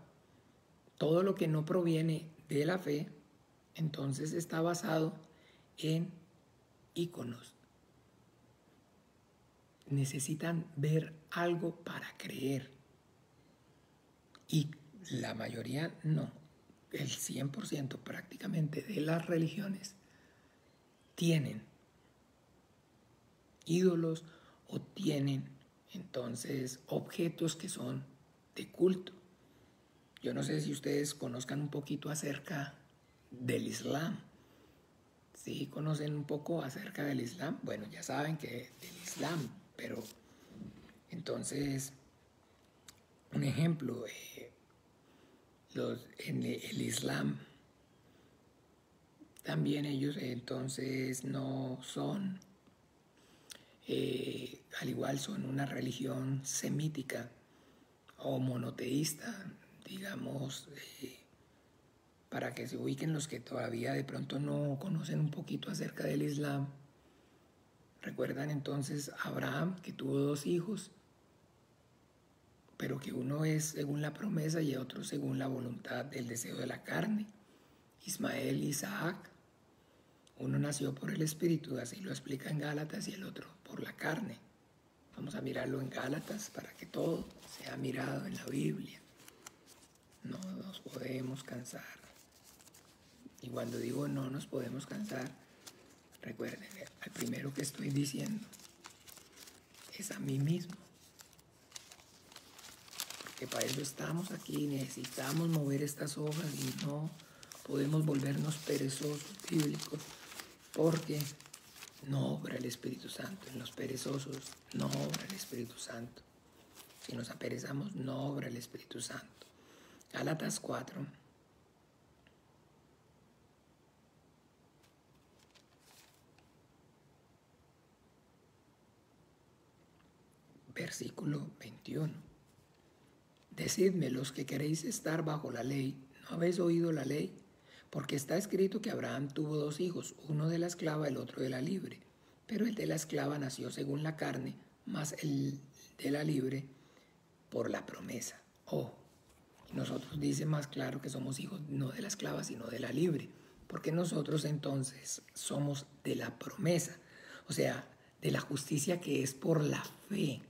Speaker 1: todo lo que no proviene de la fe, entonces está basado en íconos. Necesitan ver algo para creer. Y la mayoría no. El 100% prácticamente de las religiones tienen ídolos o tienen entonces objetos que son de culto. Yo no sé si ustedes conozcan un poquito acerca del Islam. ¿Sí conocen un poco acerca del Islam? Bueno, ya saben que del Islam, pero entonces, un ejemplo, en el Islam, también ellos entonces no son, al igual son una religión semítica o monoteísta, digamos, para que se ubiquen los que todavía de pronto no conocen un poquito acerca del Islam. Recuerdan entonces a Abraham, que tuvo 2 hijos, pero que uno es según la promesa y otro según la voluntad del deseo de la carne. Ismael y Isaac, uno nació por el Espíritu, así lo explica en Gálatas, y el otro por la carne. Vamos a mirarlo en Gálatas para que todo sea mirado en la Biblia. No nos podemos cansar. Y cuando digo no nos podemos cansar, recuerden, al primero que estoy diciendo es a mí mismo. Porque para eso estamos aquí, necesitamos mover estas hojas y no podemos volvernos perezosos bíblicos, porque no obra el Espíritu Santo. En los perezosos no obra el Espíritu Santo. Si nos aperezamos, no obra el Espíritu Santo. Gálatas 4. Versículo 21. Decidme, los que queréis estar bajo la ley, ¿no habéis oído la ley? Porque está escrito que Abraham tuvo 2 hijos, uno de la esclava, el otro de la libre. Pero el de la esclava nació según la carne, más el de la libre por la promesa. Y nosotros dice más claro que somos hijos no de la esclava, sino de la libre. Porque nosotros entonces somos de la promesa, o sea, de la justicia que es por la fe.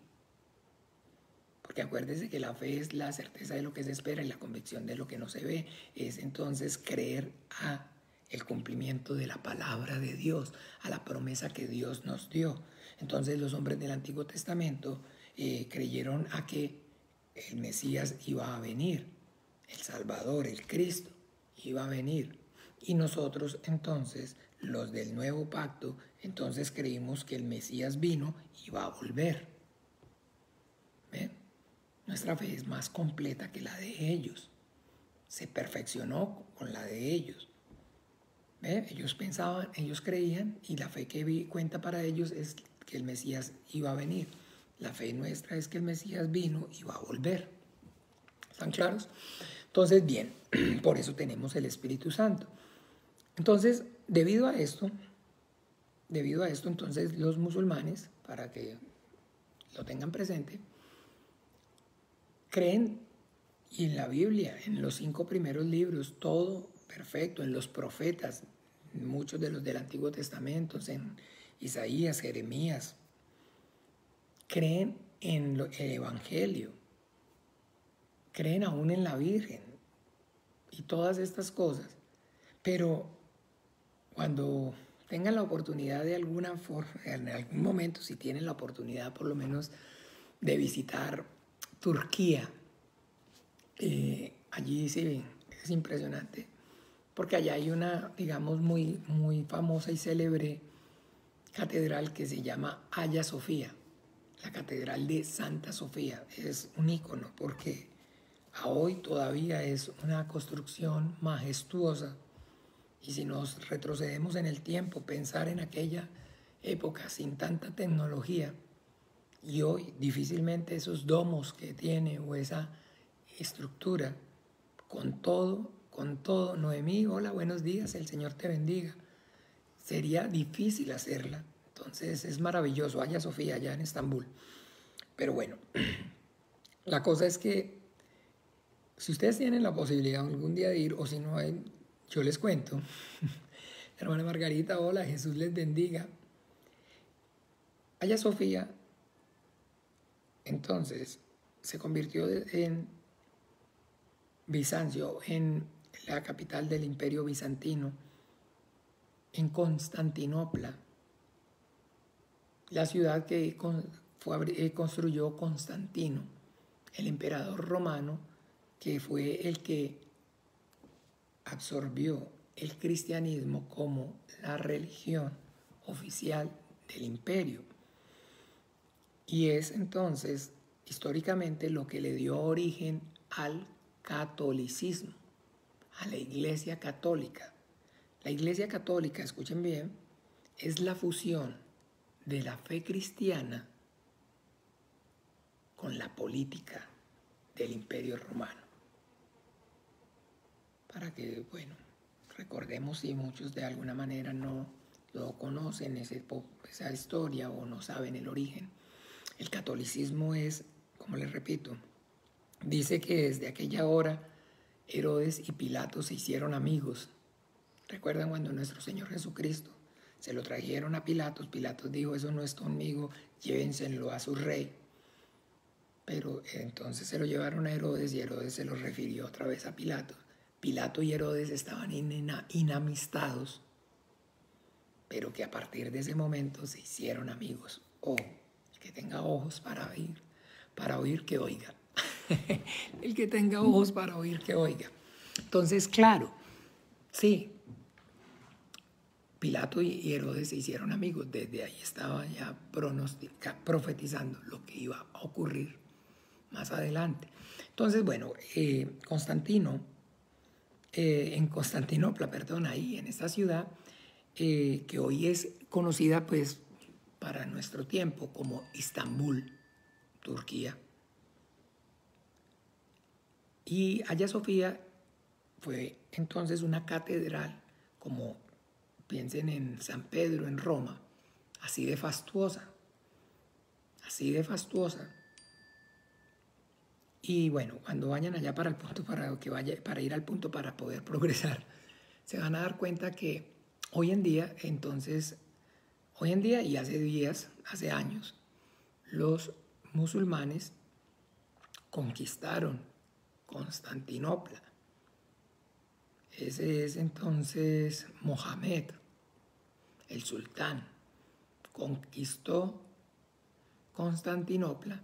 Speaker 1: Porque acuérdense que la fe es la certeza de lo que se espera y la convicción de lo que no se ve. Es entonces creer a el cumplimiento de la palabra de Dios, a la promesa que Dios nos dio. Entonces los hombres del Antiguo Testamento creyeron a que el Mesías iba a venir, el Salvador, el Cristo, iba a venir. Y nosotros entonces, los del Nuevo Pacto, entonces creímos que el Mesías vino y iba a volver. ¿Ven? Nuestra fe es más completa que la de ellos. Se perfeccionó con la de ellos. ¿Ven? Ellos pensaban, ellos creían, y la fe que cuenta para ellos es que el Mesías iba a venir. La fe nuestra es que el Mesías vino y va a volver. ¿Están claros? Entonces, bien, por eso tenemos el Espíritu Santo. Entonces, debido a esto, entonces los musulmanes, para que lo tengan presente, creen y en la Biblia, en los 5 primeros libros, todo perfecto, en los profetas, muchos de los del Antiguo Testamento, en Isaías, Jeremías, creen en el Evangelio, creen aún en la Virgen y todas estas cosas, pero cuando tengan la oportunidad de alguna forma, en algún momento, si tienen la oportunidad por lo menos de visitar Turquía, allí sí es impresionante, porque allá hay una, digamos, muy, muy famosa y célebre catedral que se llama Hagia Sofía, la catedral de Santa Sofía. Es un ícono porque a hoy todavía es una construcción majestuosa. Y si nos retrocedemos en el tiempo, pensar en aquella época sin tanta tecnología y hoy difícilmente esos domos que tiene o esa estructura, con todo, Noemí, hola, buenos días, el Señor te bendiga. Sería difícil hacerla. Entonces es maravilloso, Hagia Sofía, allá en Estambul. Pero bueno, la cosa es que si ustedes tienen la posibilidad algún día de ir, o si no, yo les cuento. Hermana Margarita, hola, Jesús les bendiga. Hagia Sofía, entonces, se convirtió en Bizancio, en la capital del Imperio Bizantino, en Constantinopla, la ciudad que construyó Constantino, el emperador romano, que fue el que absorbió el cristianismo como la religión oficial del imperio. Y es entonces, históricamente, lo que le dio origen al catolicismo, a la Iglesia Católica. La Iglesia Católica, escuchen bien, es la fusión de la fe cristiana con la política del Imperio Romano. Para que, bueno, recordemos si muchos de alguna manera no lo conocen esa historia o no saben el origen. El catolicismo es, como les repito, dice que desde aquella hora Herodes y Pilato se hicieron amigos. ¿Recuerdan cuando nuestro Señor Jesucristo se lo trajeron a Pilatos? Pilatos dijo, eso no es conmigo, llévenselo a su rey. Pero entonces se lo llevaron a Herodes y Herodes se lo refirió otra vez a Pilato. Pilato y Herodes estaban inamistados, pero que a partir de ese momento se hicieron amigos. Oh, el que tenga ojos para oír que oiga. El que tenga ojos para oír que oiga. Entonces, claro, sí, Pilato y Herodes se hicieron amigos. Desde ahí estaba ya profetizando lo que iba a ocurrir más adelante. Entonces, bueno, en Constantinopla, perdón, ahí en esta ciudad, que hoy es conocida pues para nuestro tiempo como Istambul, Turquía. Y Hagia Sofía fue entonces una catedral, como piensen en San Pedro en Roma, así de fastuosa, así de fastuosa. Y bueno, cuando vayan allá para el punto, para ir al punto para poder progresar, se van a dar cuenta que hoy en día y hace días, hace años, los musulmanes conquistaron Constantinopla. Ese es entonces Mohamed, el sultán, conquistó Constantinopla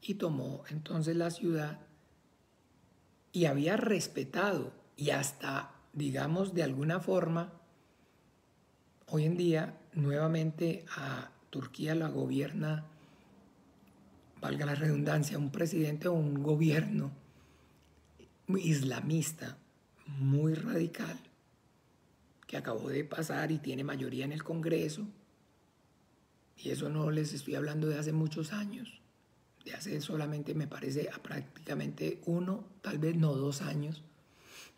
Speaker 1: y tomó entonces la ciudad y había respetado y hasta, digamos, de alguna forma, hoy en día nuevamente a Turquía la gobierna, valga la redundancia, un presidente o un gobierno islamista muy radical que acabó de pasar y tiene mayoría en el Congreso. Y eso no les estoy hablando de hace muchos años, de hace solamente, me parece, a prácticamente 1, tal vez no 2 años,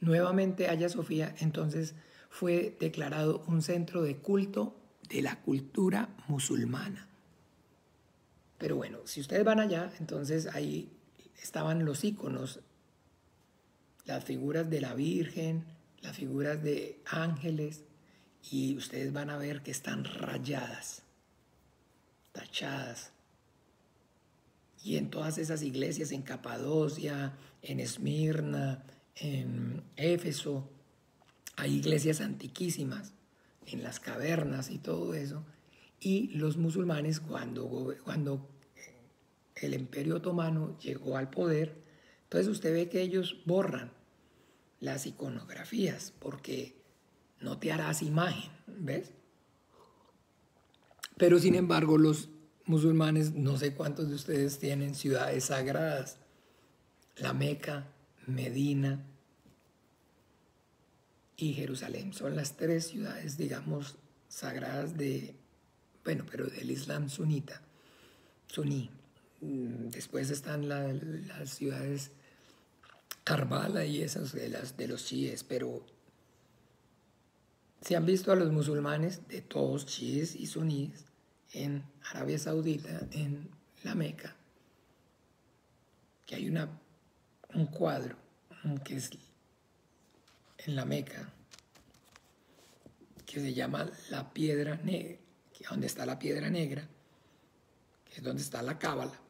Speaker 1: nuevamente Hagia Sofía entonces fue declarado un centro de culto de la cultura musulmana. Pero bueno, si ustedes van allá, entonces ahí estaban los íconos, las figuras de la Virgen, las figuras de ángeles, y ustedes van a ver que están rayadas, tachadas. Y en todas esas iglesias, en Capadocia, en Esmirna, en Éfeso, hay iglesias antiquísimas, en las cavernas y todo eso. Y los musulmanes, cuando el Imperio Otomano llegó al poder, entonces usted ve que ellos borran las iconografías porque no te harás imagen, ¿ves? Pero sin embargo los musulmanes, no sé cuántos de ustedes tienen ciudades sagradas, la Meca, Medina y Jerusalén. Son las 3 ciudades, digamos, sagradas pero del Islam suní. Después están las ciudades Karbala y esas de los chiíes, pero se han visto a los musulmanes de todos, chiíes y suníes, en Arabia Saudita, en la Meca, que hay un cuadro que es en la Meca, que se llama la piedra negra, donde está la piedra negra, que es donde está la Cábala,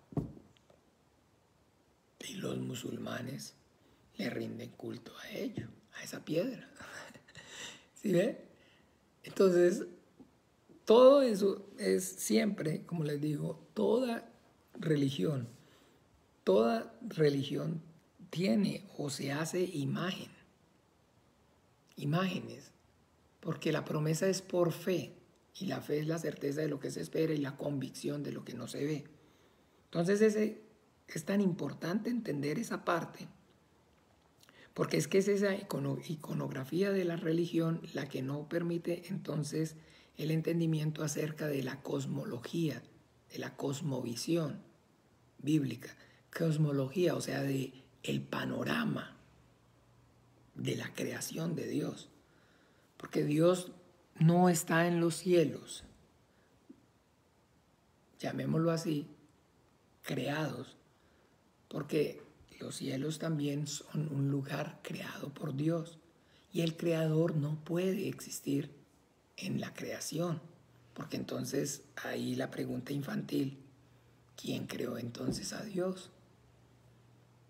Speaker 1: y los musulmanes le rinden culto a ello, a esa piedra. ¿Sí ve? Entonces, todo eso es siempre, como les digo, toda religión tiene o se hace imágenes, porque la promesa es por fe, y la fe es la certeza de lo que se espera y la convicción de lo que no se ve. Entonces es tan importante entender esa parte, porque es que es esa iconografía de la religión la que no permite entonces el entendimiento acerca de la cosmología, de la cosmovisión bíblica. Cosmología, o sea, de el panorama de la creación de Dios. Porque Dios no está en los cielos, llamémoslo así, creados, porque los cielos también son un lugar creado por Dios, y el creador no puede existir en la creación, porque entonces ahí la pregunta infantil, ¿quién creó entonces a Dios?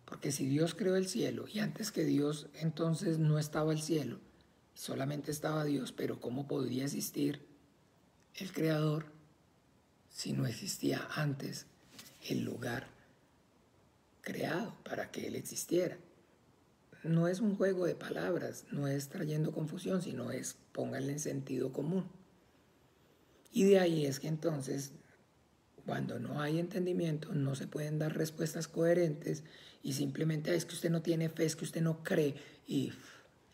Speaker 1: Porque si Dios creó el cielo y antes que Dios entonces no estaba el cielo, solamente estaba Dios, pero ¿cómo podría existir el creador si no existía antes el lugar creado para que Él existiera? No es un juego de palabras, no es trayendo confusión, sino es pónganle en sentido común. Y de ahí es que entonces, cuando no hay entendimiento, no se pueden dar respuestas coherentes y simplemente es que usted no tiene fe, es que usted no cree. Y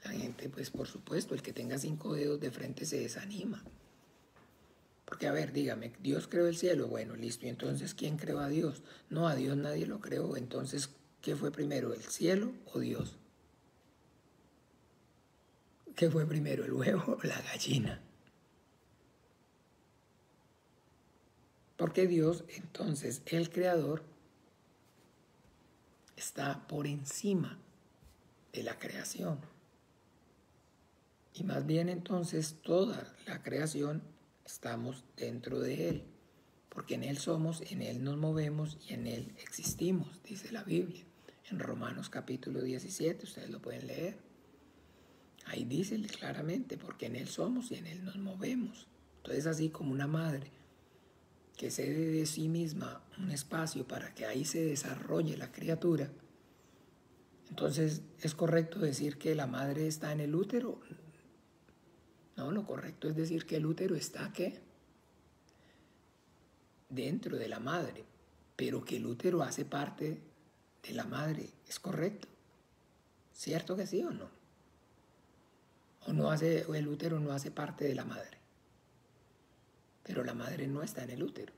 Speaker 1: la gente, pues por supuesto, el que tenga 5 dedos de frente se desanima. Porque a ver, dígame, Dios creó el cielo, bueno, listo, y entonces ¿quién creó a Dios? No, a Dios nadie lo creó, entonces ¿qué fue primero, el cielo o Dios? ¿Qué fue primero, el huevo o la gallina? Porque Dios, entonces, el creador, está por encima de la creación. Y más bien entonces toda la creación estamos dentro de Él, porque en Él somos, en Él nos movemos y en Él existimos, dice la Biblia. En Romanos capítulo 17, ustedes lo pueden leer. Ahí dice claramente, porque en Él somos y en Él nos movemos. Entonces así como una madre que cede de sí misma un espacio para que ahí se desarrolle la criatura, entonces ¿es correcto decir que la madre está en el útero? No, lo correcto es decir que el útero está, ¿qué? Dentro de la madre, pero que el útero hace parte de la madre, ¿es correcto? ¿Cierto que sí o no? O el útero no hace parte de la madre, pero la madre no está en el útero.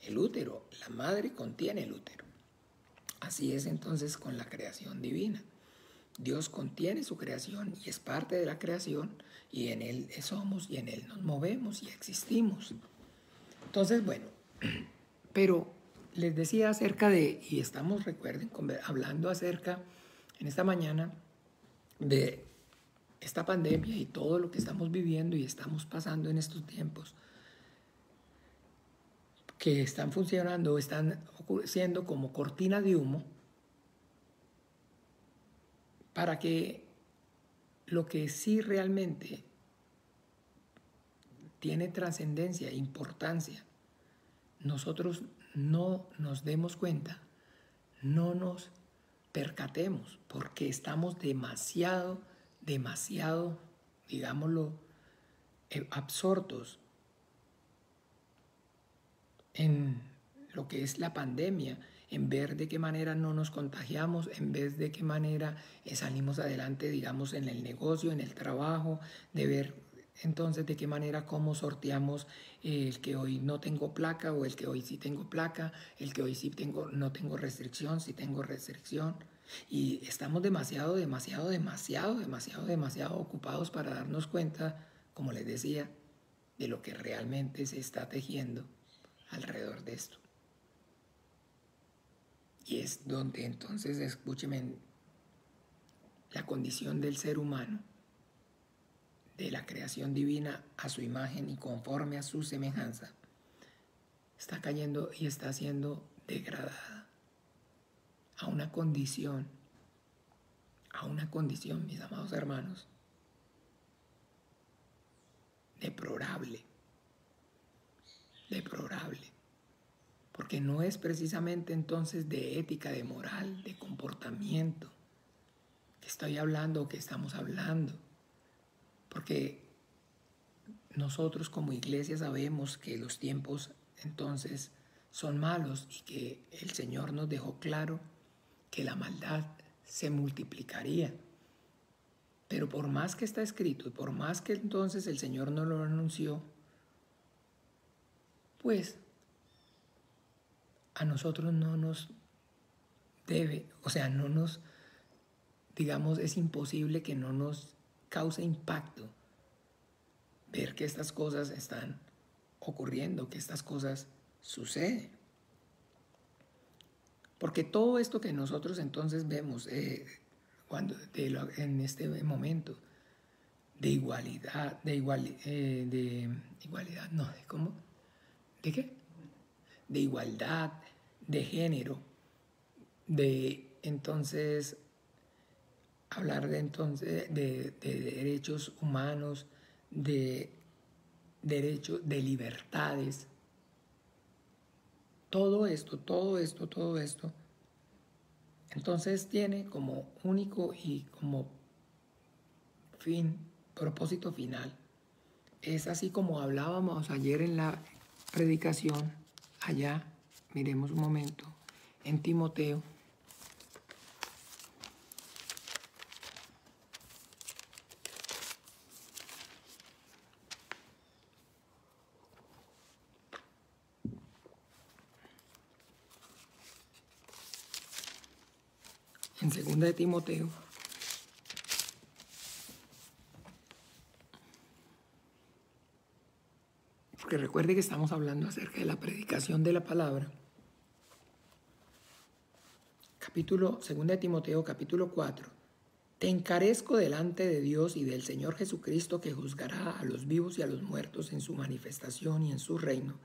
Speaker 1: el útero, la madre contiene el útero. Así es entonces con la creación divina. Dios contiene su creación y es parte de la creación, y en Él somos y en Él nos movemos y existimos. Entonces, bueno, pero les decía acerca de, y estamos, recuerden, hablando acerca en esta mañana de esta pandemia y todo lo que estamos viviendo y estamos pasando en estos tiempos, que están funcionando, están siendo como cortina de humo para que lo que sí realmente tiene trascendencia, importancia, nosotros no nos demos cuenta, no nos percatemos, porque estamos demasiado, digámoslo, absortos en lo que es la pandemia, en ver de qué manera no nos contagiamos, en vez de qué manera salimos adelante, digamos, en el negocio, en el trabajo, de ver entonces de qué manera cómo sorteamos el que hoy no tengo placa o el que hoy sí tengo placa, el que hoy sí no tengo restricción, sí tengo restricción. Y estamos demasiado ocupados para darnos cuenta, como les decía, de lo que realmente se está tejiendo alrededor de esto. Y es donde entonces, escúcheme, la condición del ser humano, de la creación divina a su imagen y conforme a su semejanza, está cayendo y está siendo degradada a una condición, mis amados hermanos, deplorable, porque no es precisamente entonces de ética, de moral, de comportamiento que estoy hablando o que estamos hablando, porque nosotros como iglesia sabemos que los tiempos entonces son malos y que el Señor nos dejó claro que la maldad se multiplicaría. Pero por más que está escrito y por más que entonces el Señor no lo anunció, pues a nosotros no nos debe, o sea, no nos, digamos, es imposible que no nos cause impacto ver que estas cosas están ocurriendo, que estas cosas suceden. Porque todo esto que nosotros entonces vemos en este momento de igualdad, ¿De qué? De igualdad, de género, de entonces hablar de derechos humanos, de derechos, de libertades. Todo esto, entonces tiene como único y como propósito final. Es así como hablábamos ayer en la predicación, allá, miremos un momento, en Timoteo. En 2 de Timoteo, porque recuerde que estamos hablando acerca de la predicación de la palabra. 2 de Timoteo, capítulo 4. Te encarezco delante de Dios y del Señor Jesucristo, que juzgará a los vivos y a los muertos en su manifestación y en su reino,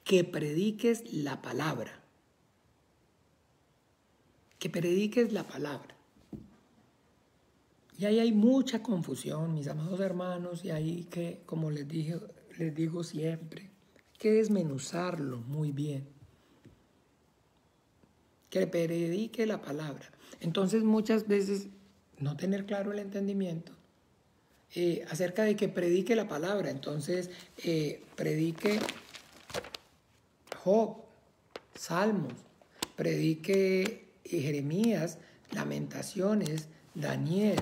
Speaker 1: que prediques la palabra. Que prediques la palabra. Y ahí hay mucha confusión, mis amados hermanos, y ahí que, como les digo siempre, hay que desmenuzarlo muy bien. Que predique la palabra. Entonces muchas veces no tener claro el entendimiento acerca de que predique la palabra. Entonces predique Job, Salmos, predique Jeremías, Lamentaciones, Daniel,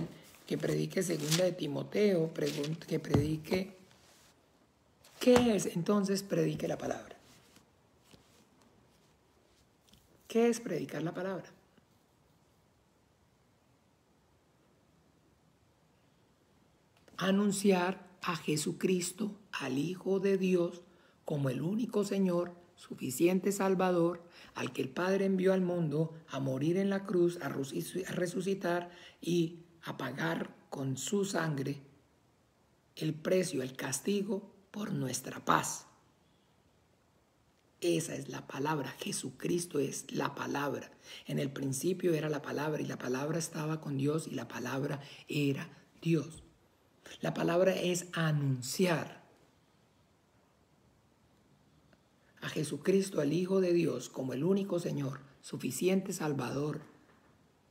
Speaker 1: que predique 2 de Timoteo, que predique. ¿Qué es? Entonces predique la palabra. ¿Qué es predicar la palabra? Anunciar a Jesucristo, al Hijo de Dios, como el único Señor, suficiente Salvador, al que el Padre envió al mundo a morir en la cruz, a resucitar y a pagar con su sangre el precio, el castigo por nuestra paz. Esa es la palabra. Jesucristo es la palabra. En el principio era la palabra y la palabra estaba con Dios y la palabra era Dios. La palabra es anunciar a Jesucristo, al Hijo de Dios, como el único Señor, suficiente Salvador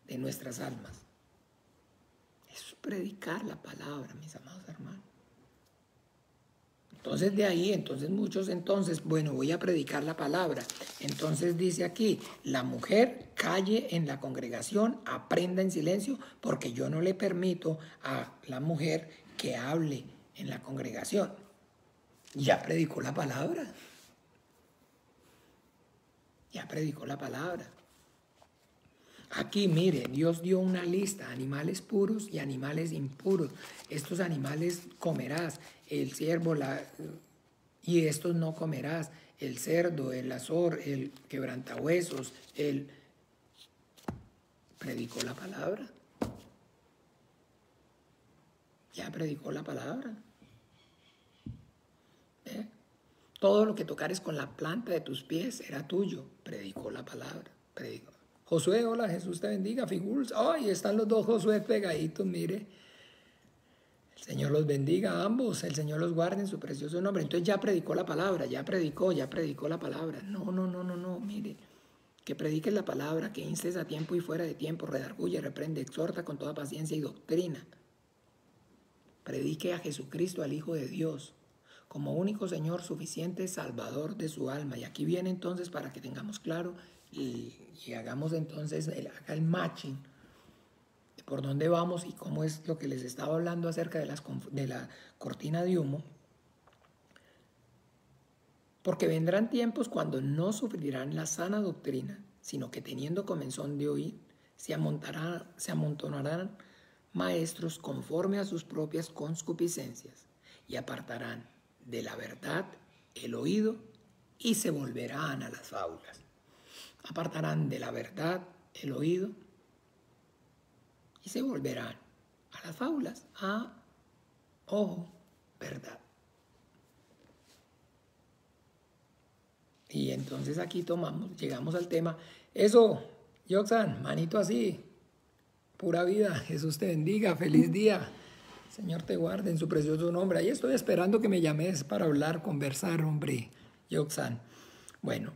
Speaker 1: de nuestras almas. Eso es predicar la palabra, mis amados hermanos. Entonces de ahí, muchos, bueno, voy a predicar la palabra. Entonces dice aquí, la mujer calle en la congregación, aprenda en silencio, porque yo no le permito a la mujer que hable en la congregación. Ya predicó la palabra. Ya predicó la palabra. Aquí, mire, Dios dio una lista, animales puros y animales impuros. Estos animales comerás, el ciervo, y estos no comerás, el cerdo, el azor, el quebrantahuesos, predicó la palabra. Ya predicó la palabra. Todo lo que tocares con la planta de tus pies será tuyo. Predicó la palabra. Predicó. Josué, hola, Jesús te bendiga. Figuras. Ay, están los dos Josué pegaditos, mire. El Señor los bendiga a ambos. El Señor los guarde en su precioso nombre. Entonces ya predicó la palabra. Ya predicó la palabra. No, mire. Que prediques la palabra, que instes a tiempo y fuera de tiempo, redarguye, reprende, exhorta con toda paciencia y doctrina. Predique a Jesucristo, al Hijo de Dios, como único Señor, suficiente Salvador de su alma. Y aquí viene entonces para que tengamos claro y hagamos entonces el matching de por dónde vamos y cómo es lo que les estaba hablando acerca de la cortina de humo. Porque vendrán tiempos cuando no sufrirán la sana doctrina, sino que teniendo comezón de oír, se amontonarán maestros conforme a sus propias concupiscencias y apartarán de la verdad el oído y se volverán a las fábulas. Apartarán de la verdad el oído y se volverán a las fábulas. Ojo, verdad. Y entonces aquí llegamos al tema. Eso, Yoxan, manito así, pura vida, Jesús te bendiga, feliz día. Señor te guarde en su precioso nombre. Ahí estoy esperando que me llames para hablar, conversar, hombre, Yoxan. Bueno,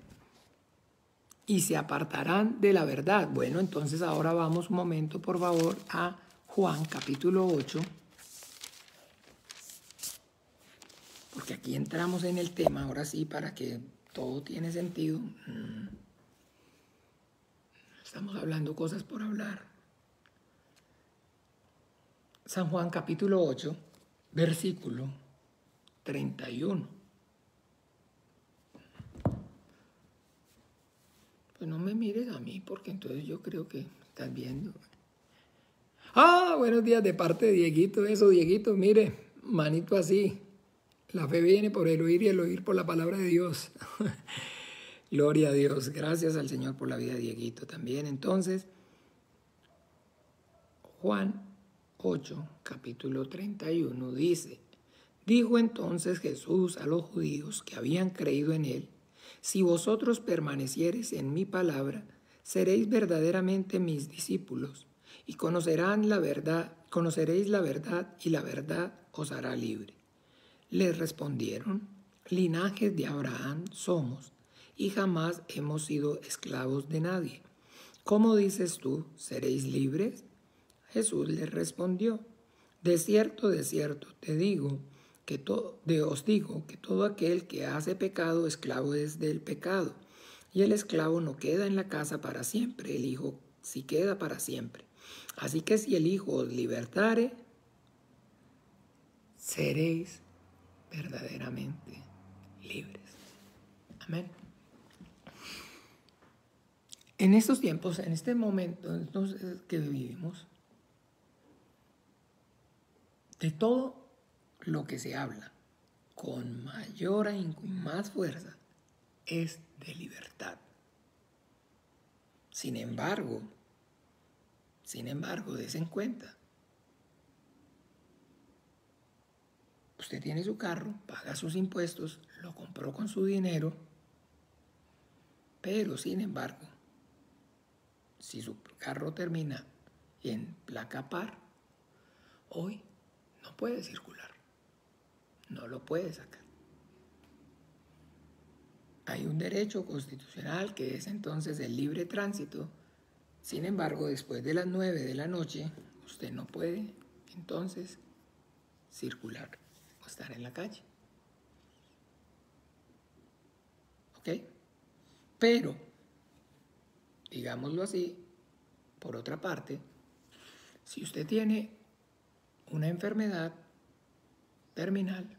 Speaker 1: y se apartarán de la verdad. Bueno, entonces ahora vamos un momento, por favor, a Juan capítulo 8. Porque aquí entramos en el tema, ahora sí, para que todo tiene sentido. Estamos hablando cosas por hablar. San Juan capítulo 8, versículo 31. Pues no me mires a mí porque entonces yo creo que estás viendo. Buenos días de parte de Dieguito. Eso, Dieguito, mire, manito así. La fe viene por el oír y el oír por la palabra de Dios. Gloria a Dios. Gracias al Señor por la vida de Dieguito también. Entonces, Juan 8, capítulo 31 dice: dijo entonces Jesús a los judíos que habían creído en él: si vosotros permaneciereis en mi palabra, seréis verdaderamente mis discípulos, y conoceréis la verdad, y la verdad os hará libre. Les respondieron: linajes de Abraham somos, y jamás hemos sido esclavos de nadie. ¿Cómo dices tú, seréis libres? Jesús les respondió: de cierto, te digo, os digo que todo aquel que hace pecado, esclavo es del pecado. Y el esclavo no queda en la casa para siempre, el Hijo sí queda para siempre. Así que si el Hijo os libertare, seréis verdaderamente libres. Amén. En estos tiempos, en este momento entonces, que vivimos, de todo lo que se habla con mayor y más fuerza es de libertad. Sin embargo, des en cuenta. Usted tiene su carro, paga sus impuestos, lo compró con su dinero, pero sin embargo, si su carro termina en placa par, hoy no puede circular, no lo puede sacar. Hay un derecho constitucional que es entonces el libre tránsito. Sin embargo, después de las 9 de la noche, usted no puede entonces circular o estar en la calle. ¿Ok? Pero, digámoslo así, por otra parte, si usted tiene una enfermedad terminal,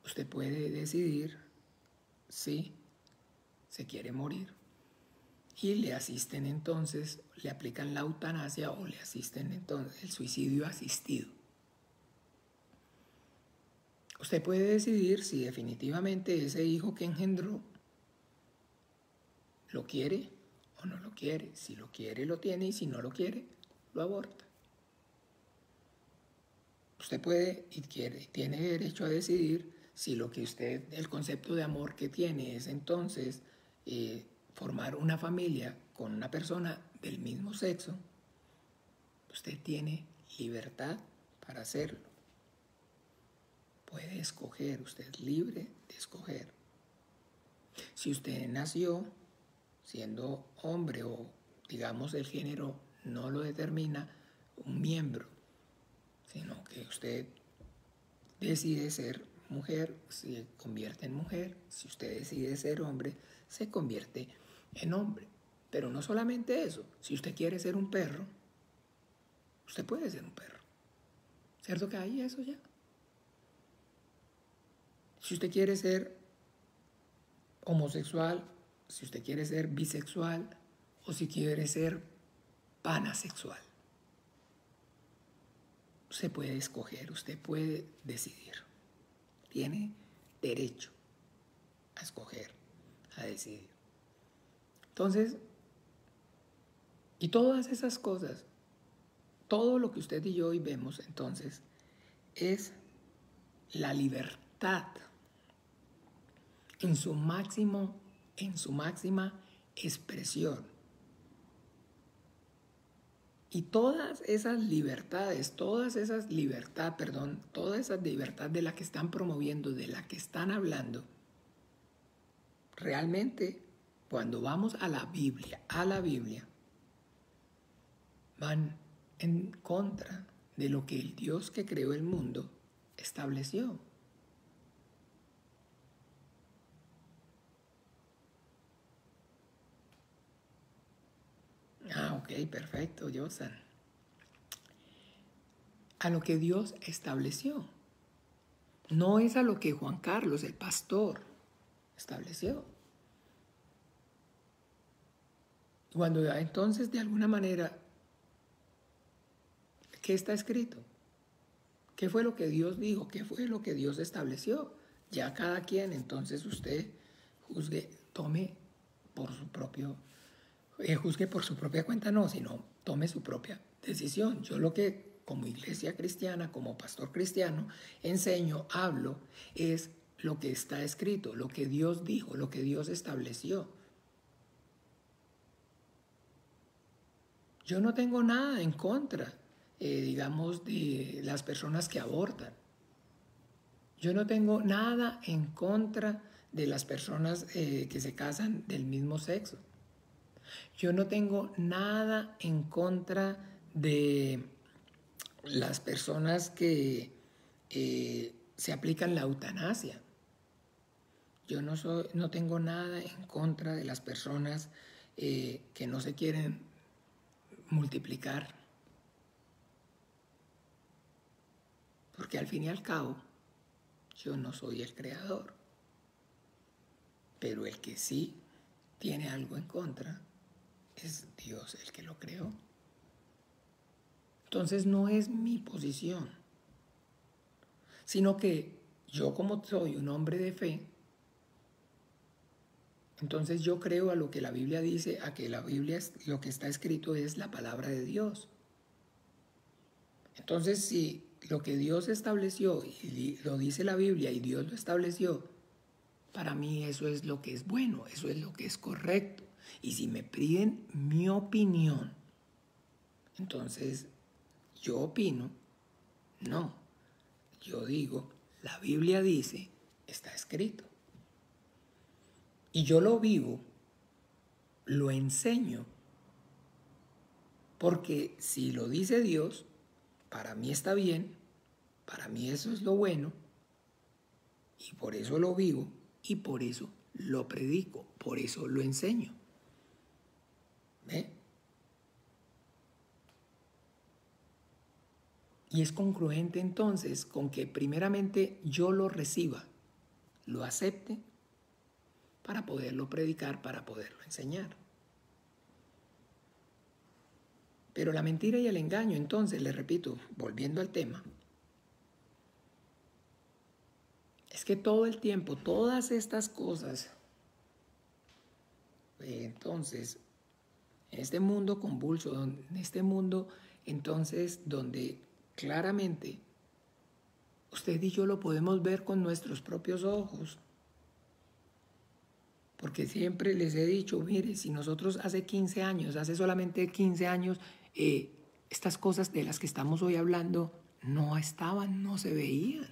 Speaker 1: usted puede decidir si se quiere morir y le asisten entonces, le aplican la eutanasia o le asisten entonces el suicidio asistido. Usted puede decidir si definitivamente ese hijo que engendró lo quiere o no lo quiere. Si lo quiere, lo tiene, y si no lo quiere, lo aborta. Usted puede y tiene derecho a decidir si lo que usted, el concepto de amor que tiene es entonces formar una familia con una persona del mismo sexo. Usted tiene libertad para hacerlo. Puede escoger, usted es libre de escoger. Si usted nació siendo hombre o digamos el género no lo determina un miembro, sino que usted decide ser mujer, se convierte en mujer. Si usted decide ser hombre, se convierte en hombre. Pero no solamente eso, si usted quiere ser un perro, usted puede ser un perro. ¿Cierto que hay eso ya? Si usted quiere ser homosexual, si usted quiere ser bisexual o si quiere ser panasexual, usted puede escoger, usted puede decidir. Tiene derecho a escoger, a decidir. Entonces, y todas esas cosas, todo lo que usted y yo hoy vemos entonces es la libertad en su máxima expresión. Y todas esas libertades, toda esa libertad de la que están promoviendo, de la que están hablando, realmente cuando vamos a la Biblia, van en contra de lo que el Dios que creó el mundo estableció. Ok, perfecto, Josan. A lo que Dios estableció. No es a lo que Juan Carlos, el pastor, estableció. Cuando entonces, de alguna manera, ¿qué está escrito? ¿Qué fue lo que Dios dijo? ¿Qué fue lo que Dios estableció? Ya cada quien, entonces usted juzgue, juzgue por su propia cuenta, no, sino tome su propia decisión. Yo lo que como iglesia cristiana, como pastor cristiano, enseño, hablo, es lo que está escrito, lo que Dios dijo, lo que Dios estableció. Yo no tengo nada en contra, digamos, de las personas que abortan. Yo no tengo nada en contra de las personas que se casan del mismo sexo. Yo no tengo nada en contra de las personas que se aplican la eutanasia. Yo no tengo nada en contra de las personas que no se quieren multiplicar. Porque al fin y al cabo, yo no soy el creador. Pero el que sí tiene algo en contra, es Dios el que lo creó. Entonces no es mi posición, sino que yo, como soy un hombre de fe, entonces yo creo a lo que la Biblia dice, a que la Biblia, lo que está escrito es la palabra de Dios. Entonces, si lo que Dios estableció y lo dice la Biblia y Dios lo estableció, para mí eso es lo que es bueno, eso es lo que es correcto. Y si me piden mi opinión, entonces yo opino, no, yo digo, la Biblia dice, está escrito. Y yo lo vivo, lo enseño, porque si lo dice Dios, para mí está bien, para mí eso es lo bueno, y por eso lo vivo, y por eso lo predico, por eso lo enseño. ¿Ve? Y es congruente entonces con que primeramente yo lo reciba, lo acepte, para poderlo predicar, para poderlo enseñar. Pero la mentira y el engaño, entonces, les repito, volviendo al tema, es que todo el tiempo, todas estas cosas, entonces, en este mundo convulso, en este mundo, entonces, donde claramente usted y yo lo podemos ver con nuestros propios ojos, porque siempre les he dicho, mire, si nosotros hace 15 años, hace solamente 15 años, estas cosas de las que estamos hoy hablando no estaban, no se veían.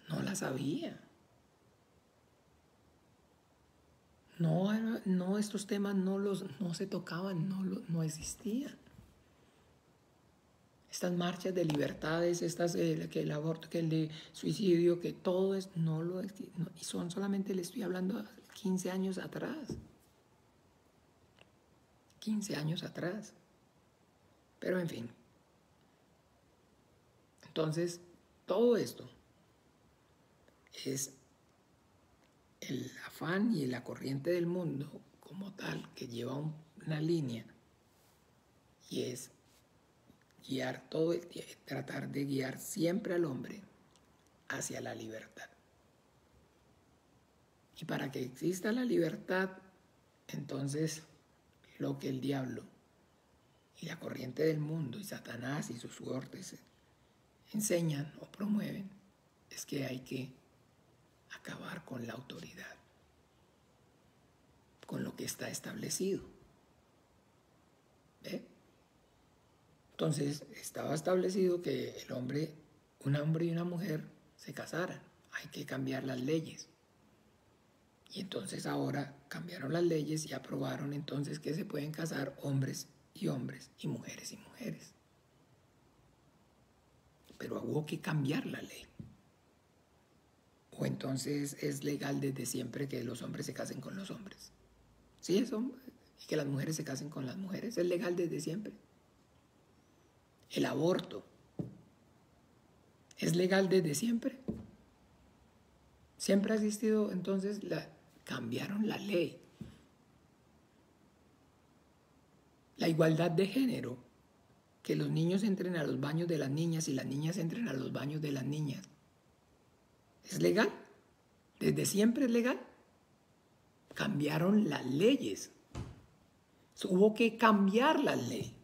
Speaker 1: No las había. No, estos temas no se tocaban, no existían. Estas marchas de libertades, que el aborto, que el de suicidio, que todo es, y son solamente, le estoy hablando 15 años atrás. 15 años atrás. Pero en fin. Entonces, todo esto es el afán y la corriente del mundo como tal, que lleva una línea, y es guiar todo el tiempo, tratar de guiar siempre al hombre hacia la libertad. Y para que exista la libertad, entonces lo que el diablo y la corriente del mundo y Satanás y sus huestes enseñan o promueven es que hay que acabar con la autoridad, con lo que está establecido. ¿Ve? Entonces estaba establecido que un hombre y una mujer se casaran. Hay que cambiar las leyes. Y entonces ahora cambiaron las leyes y aprobaron entonces que se pueden casar hombres y mujeres y mujeres. Pero hubo que cambiar la ley. O entonces es legal desde siempre que los hombres se casen con los hombres. Sí, eso, y que las mujeres se casen con las mujeres, es legal desde siempre. El aborto es legal desde siempre. Siempre ha existido, entonces cambiaron la ley. La igualdad de género, que los niños entren a los baños de las niñas y las niñas entren a los baños de las niñas, ¿es legal? ¿Desde siempre es legal? Cambiaron las leyes. Hubo que cambiar la ley.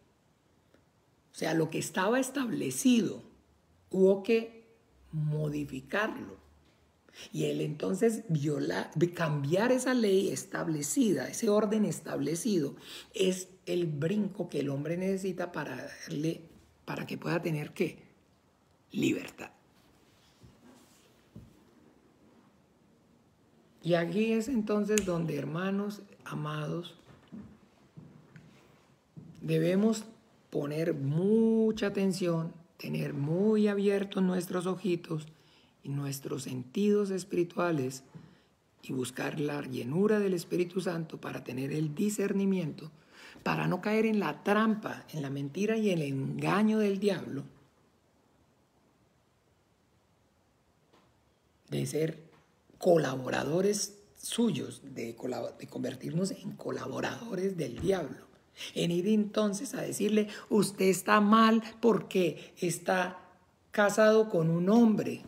Speaker 1: O sea, lo que estaba establecido, hubo que modificarlo. Y él entonces cambiar esa ley establecida, ese orden establecido, es el brinco que el hombre necesita para que pueda tener ¿qué? Libertad. Y aquí es entonces donde, hermanos amados, debemos poner mucha atención, tener muy abiertos nuestros ojitos y nuestros sentidos espirituales y buscar la llenura del Espíritu Santo para tener el discernimiento, para no caer en la trampa, en la mentira y el engaño del diablo de ser colaboradores suyos, de convertirnos en colaboradores del diablo. En ir entonces a decirle, usted está mal porque está casado con un hombre.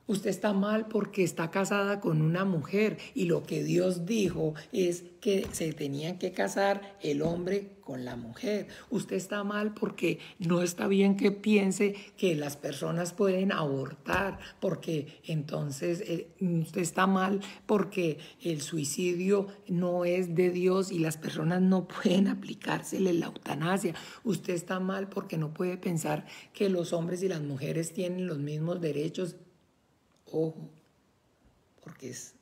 Speaker 1: Usted está mal porque está casada con una mujer y lo que Dios dijo es que se tenían que casar el hombre con la mujer. Usted está mal porque no está bien que piense que las personas pueden abortar, porque entonces usted está mal porque el suicidio no es de Dios y las personas no pueden aplicársele la eutanasia. Usted está mal porque no puede pensar que los hombres y las mujeres tienen los mismos derechos. Ojo, porque es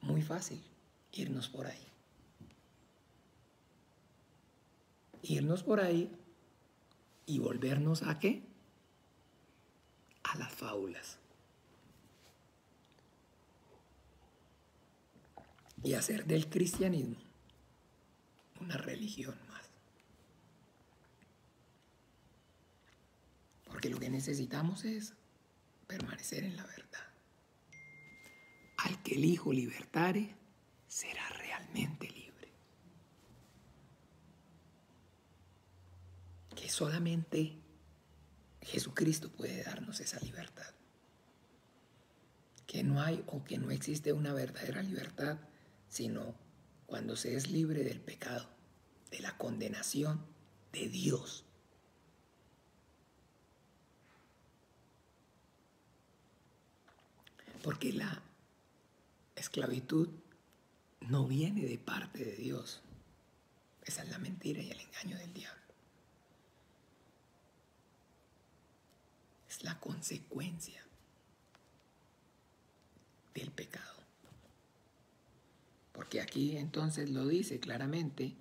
Speaker 1: muy fácil irnos por ahí. Irnos por ahí y volvernos ¿a qué? A las fábulas. Y hacer del cristianismo una religión más. Porque lo que necesitamos es permanecer en la verdad. Al que el Hijo libertare, será realmente libre. Que solamente Jesucristo puede darnos esa libertad. Que no hay o que no existe una verdadera libertad, sino cuando se es libre del pecado, de la condenación de Dios. Porque la esclavitud no viene de parte de Dios. Esa es la mentira y el engaño del diablo. Es la consecuencia del pecado. Porque aquí entonces lo dice claramente: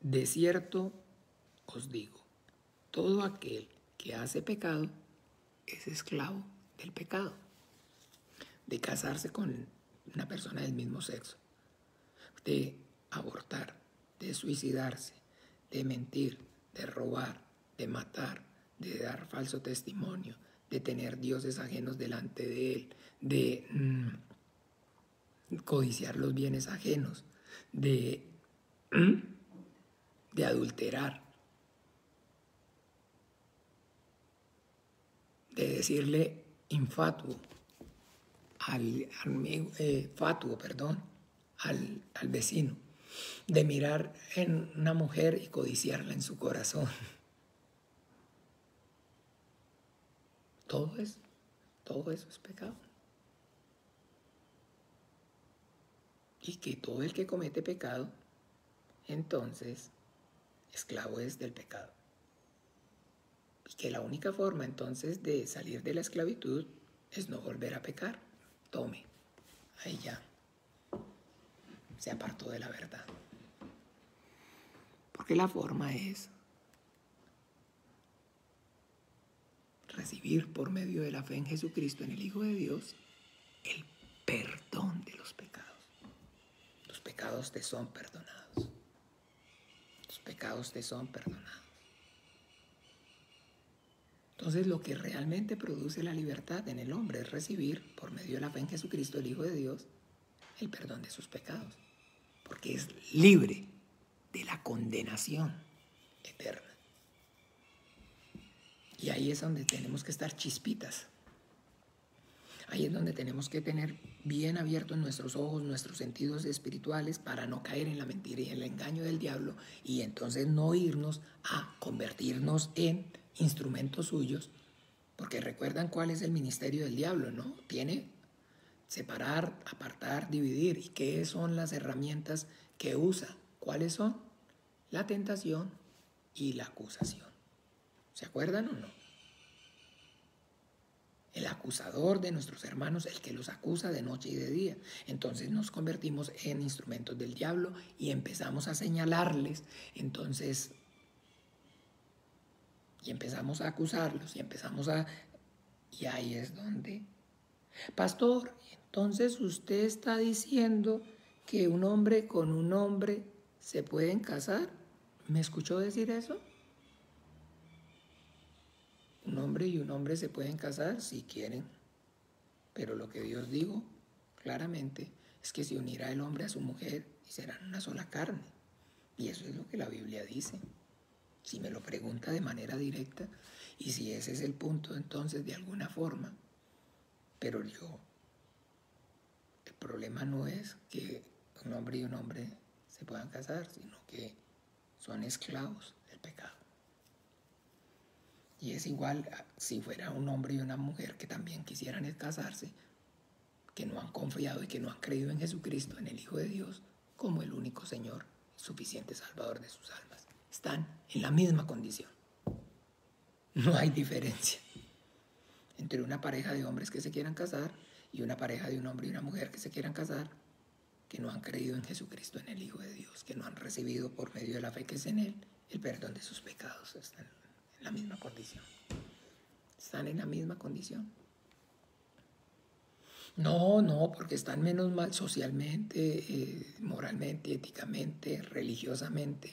Speaker 1: de cierto os digo, todo aquel que hace pecado es esclavo del pecado. De casarse con una persona del mismo sexo, de abortar, de suicidarse, de mentir, de robar, de matar, de dar falso testimonio, de tener dioses ajenos delante de él, de codiciar los bienes ajenos, de adulterar, de decirle infatuo al vecino, de mirar en una mujer y codiciarla en su corazón. Todo eso es pecado. Y que todo el que comete pecado, entonces, esclavo es del pecado. Y que la única forma entonces de salir de la esclavitud es no volver a pecar. Tome, ahí ya se apartó de la verdad. Porque la forma es recibir por medio de la fe en Jesucristo, en el Hijo de Dios, el perdón de los pecados. Tus pecados te son perdonados. Tus pecados te son perdonados. Entonces, lo que realmente produce la libertad en el hombre es recibir, por medio de la fe en Jesucristo, el Hijo de Dios, el perdón de sus pecados. Porque es libre de la condenación eterna. Y ahí es donde tenemos que estar chispitas. Ahí es donde tenemos que tener bien abiertos nuestros ojos, nuestros sentidos espirituales, para no caer en la mentira y en el engaño del diablo, y entonces no irnos a convertirnos en instrumentos suyos, porque recuerdan cuál es el ministerio del diablo, ¿no? Tiene separar, apartar, dividir. ¿Y qué son las herramientas que usa? ¿Cuáles son? La tentación y la acusación. ¿Se acuerdan o no? El acusador de nuestros hermanos, el que los acusa de noche y de día. Entonces nos convertimos en instrumentos del diablo y empezamos a señalarles. Entonces, y empezamos a acusarlos y ahí es donde, pastor, entonces usted está diciendo que un hombre con un hombre se pueden casar. ¿Me escuchó decir eso? Un hombre y un hombre se pueden casar si quieren. Pero lo que Dios dijo claramente es que se unirá el hombre a su mujer y serán una sola carne. Y eso es lo que la Biblia dice. Si me lo pregunta de manera directa, y si ese es el punto, entonces de alguna forma, pero el problema no es que un hombre y un hombre se puedan casar, sino que son esclavos del pecado. Y es igual si fuera un hombre y una mujer que también quisieran casarse, que no han confiado y que no han creído en Jesucristo, en el Hijo de Dios, como el único Señor, suficiente Salvador de sus almas. Están en la misma condición. No hay diferencia entre una pareja de hombres que se quieran casar y una pareja de un hombre y una mujer que se quieran casar, que no han creído en Jesucristo, en el Hijo de Dios, que no han recibido por medio de la fe que es en Él el perdón de sus pecados. Están en la misma condición. Están en la misma condición. No, porque están menos mal socialmente, moralmente, éticamente, religiosamente.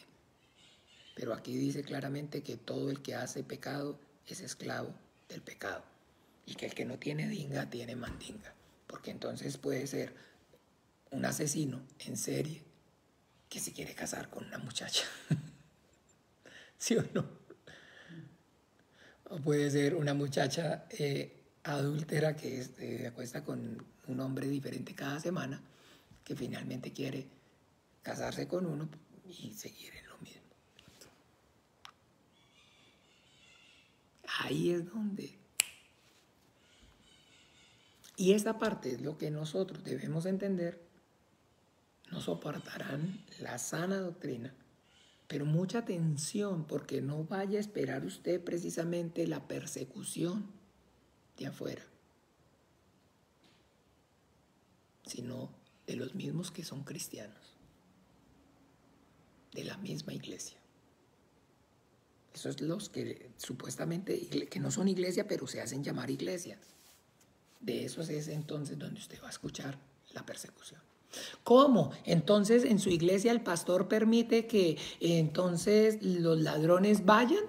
Speaker 1: Pero aquí dice claramente que todo el que hace pecado es esclavo del pecado. Y que el que no tiene dinga tiene mandinga. Porque entonces puede ser un asesino en serie que se quiere casar con una muchacha. ¿Sí o no? O puede ser una muchacha adúltera que se acuesta con un hombre diferente cada semana, que finalmente quiere casarse con uno y seguir en lo mismo. Ahí es donde... Y esta parte es lo que nosotros debemos entender. No soportarán la sana doctrina, pero mucha atención, porque no vaya a esperar usted precisamente la persecución de afuera, sino de los mismos que son cristianos, de la misma iglesia. Esos los que supuestamente, que no son iglesia, pero se hacen llamar iglesia. De esos es entonces donde usted va a escuchar la persecución. ¿Cómo? Entonces en su iglesia el pastor permite que entonces los ladrones vayan.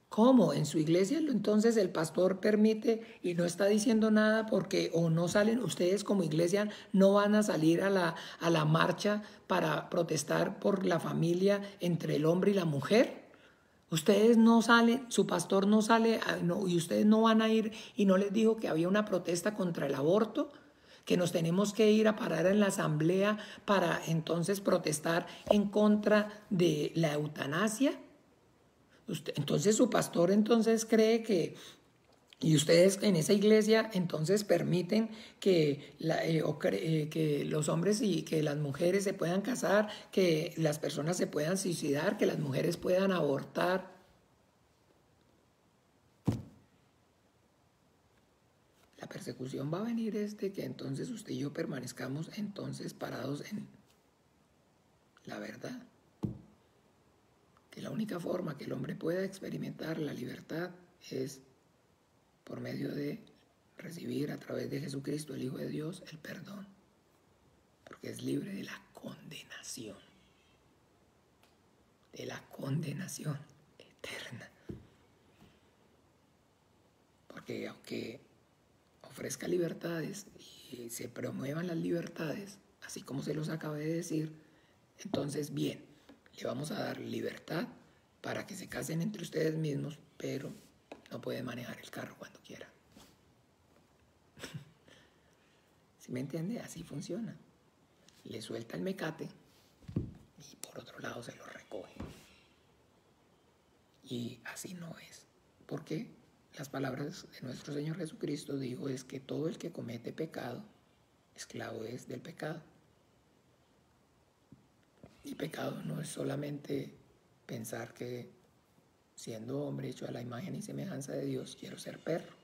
Speaker 1: ¿Cómo? En su iglesia entonces el pastor permite y no está diciendo nada porque o no salen ustedes como iglesia, no van a salir a la marcha para protestar por la familia entre el hombre y la mujer. Ustedes no salen, su pastor no sale y ustedes no van a ir y no les dijo que había una protesta contra el aborto, que nos tenemos que ir a parar en la asamblea para entonces protestar en contra de la eutanasia. Entonces su pastor entonces cree que, y ustedes en esa iglesia entonces permiten que, que los hombres y que las mujeres se puedan casar, que las personas se puedan suicidar, que las mujeres puedan abortar. La persecución va a venir desde que entonces usted y yo permanezcamos entonces parados en la verdad. Que la única forma que el hombre pueda experimentar la libertad es por medio de recibir a través de Jesucristo, el Hijo de Dios, el perdón. Porque es libre de la condenación. De la condenación eterna. Porque aunque ofrezca libertades y se promuevan las libertades, así como se los acabé de decir, entonces bien, le vamos a dar libertad para que se casen entre ustedes mismos, pero no puede manejar el carro cuando quiera. ¿Sí me entiende? Así funciona. Le suelta el mecate y por otro lado se lo recoge. Y así no es. Porque las palabras de nuestro Señor Jesucristo dijo es que todo el que comete pecado, esclavo es del pecado. Y pecado no es solamente pensar que siendo hombre hecho a la imagen y semejanza de Dios, quiero ser perro.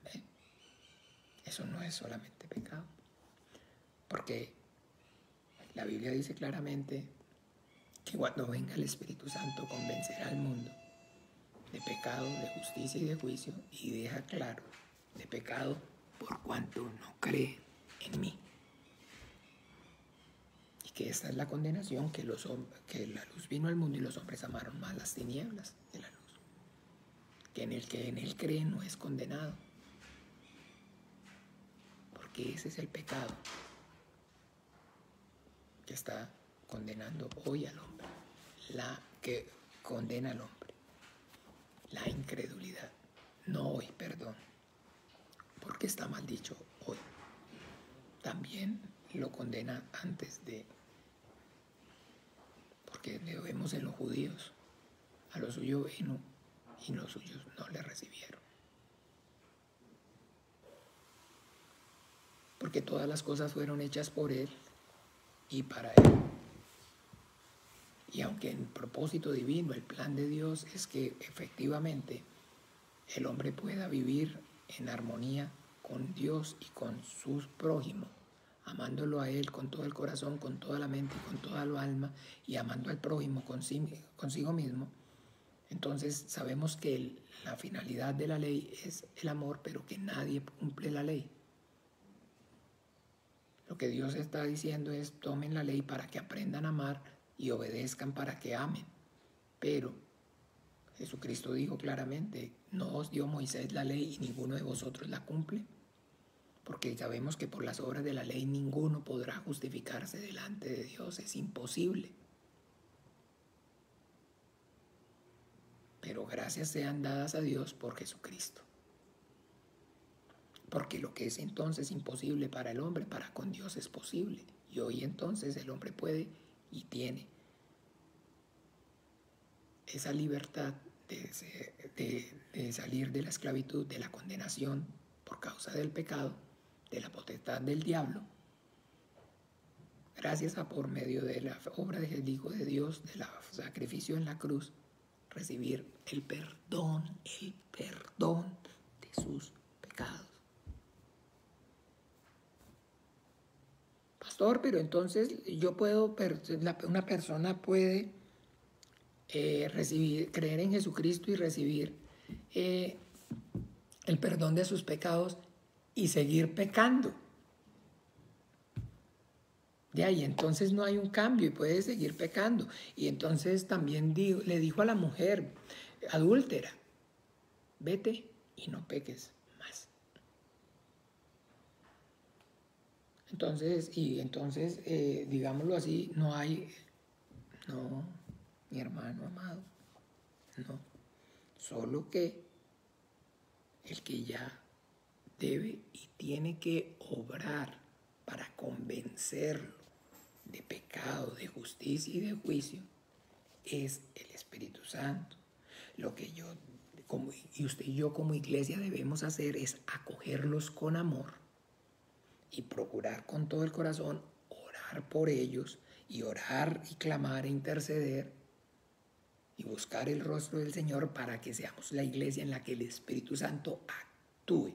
Speaker 1: ¿Ve? Eso no es solamente pecado. Porque la Biblia dice claramente que cuando venga el Espíritu Santo convencerá al mundo de pecado, de justicia y de juicio, y deja claro, de pecado por cuanto no cree en mí. Y que esta es la condenación, que la luz vino al mundo y los hombres amaron más las tinieblas que la luz. que en él cree no es condenado, porque ese es el pecado que está condenando hoy al hombre, la que condena al hombre, la incredulidad, no hoy, perdón, porque está mal dicho hoy. También lo condena antes de, porque lo vemos en los judíos, a los suyos vino y los suyos no le recibieron. Porque todas las cosas fueron hechas por Él y para Él. Y aunque en propósito divino, el plan de Dios es que efectivamente el hombre pueda vivir en armonía con Dios y con sus prójimos, amándolo a Él con todo el corazón, con toda la mente y con toda el alma, y amando al prójimo consigo mismo, entonces sabemos que la finalidad de la ley es el amor, pero que nadie cumple la ley. Lo que Dios está diciendo es: tomen la ley para que aprendan a amar y obedezcan para que amen. Pero Jesucristo dijo claramente: no os dio Moisés la ley y ninguno de vosotros la cumple, porque sabemos que por las obras de la ley ninguno podrá justificarse delante de Dios, es imposible. Pero gracias sean dadas a Dios por Jesucristo. Porque lo que es entonces imposible para el hombre, para con Dios es posible. Y hoy entonces el hombre puede y tiene esa libertad de salir de la esclavitud, de la condenación por causa del pecado, de la potestad del diablo, gracias a por medio de la obra del Hijo de Dios, del sacrificio en la cruz, recibir el perdón de sus pecados. Pastor, pero entonces una persona puede creer en Jesucristo y recibir el perdón de sus pecados y seguir pecando. De ahí entonces no hay un cambio y puede seguir pecando. Y entonces también le dijo a la mujer adúltera: vete y no peques más. Entonces, digámoslo así, no, mi hermano amado, no. Solo que el que ya debe y tiene que obrar para convencerlo de pecado, de justicia y de juicio es el Espíritu Santo. Lo que y usted y yo como iglesia debemos hacer es acogerlos con amor y procurar con todo el corazón orar por ellos, y orar y clamar e interceder y buscar el rostro del Señor para que seamos la iglesia en la que el Espíritu Santo actúe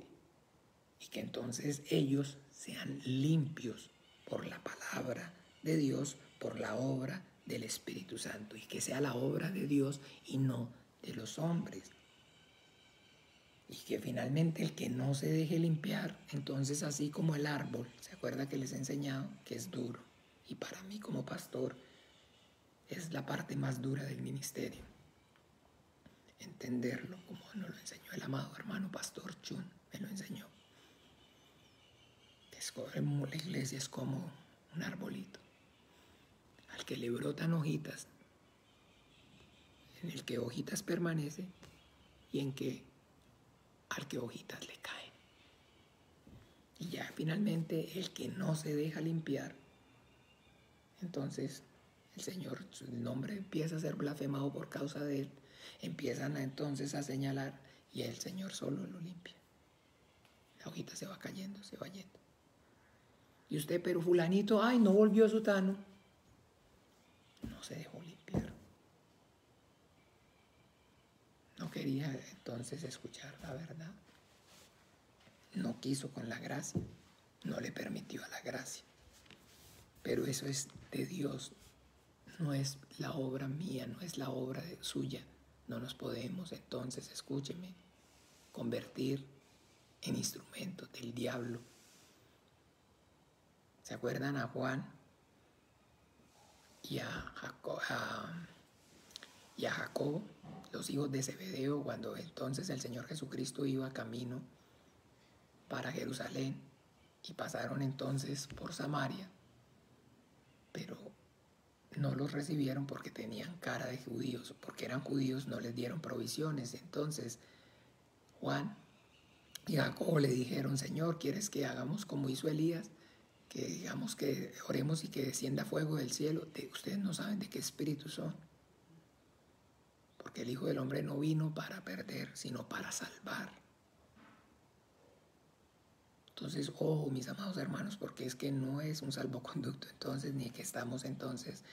Speaker 1: y que entonces ellos sean limpios por la palabra de Dios, por la obra del Espíritu Santo, y que sea la obra de Dios y no de los hombres. Y que finalmente el que no se deje limpiar, entonces así como el árbol, ¿se acuerda que les he enseñado que es duro? Y para mí como pastor es la parte más dura del ministerio. Entenderlo como nos lo enseñó el amado hermano pastor Chun, me lo enseñó. La iglesia es como un arbolito al que le brotan hojitas, en el que hojitas permanece y al que hojitas le caen. Y ya finalmente el que no se deja limpiar, entonces el nombre empieza a ser blasfemado por causa de él, empiezan entonces a señalar y el Señor solo lo limpia. La hojita se va cayendo, se va yendo. Y usted, pero fulanito, ay, no volvió sutano. No se dejó limpiar. No quería entonces escuchar la verdad. No quiso con la gracia. No le permitió a la gracia. Pero eso es de Dios. No es la obra mía, no es la obra suya. No nos podemos entonces, escúcheme, convertir en instrumentos del diablo. ¿Se acuerdan a Juan y a y a Jacobo, los hijos de Zebedeo, cuando entonces el Señor Jesucristo iba camino para Jerusalén y pasaron entonces por Samaria, pero no los recibieron porque tenían cara de judíos, porque eran judíos, no les dieron provisiones. Entonces Juan y Jacobo le dijeron: Señor, ¿quieres que hagamos como hizo Elías? Que digamos que oremos y que descienda fuego del cielo. Ustedes no saben de qué espíritu son, porque el Hijo del Hombre no vino para perder, sino para salvar. Entonces, ojo, mis amados hermanos, porque es que no es un salvoconducto entonces, ni que estamos entonces,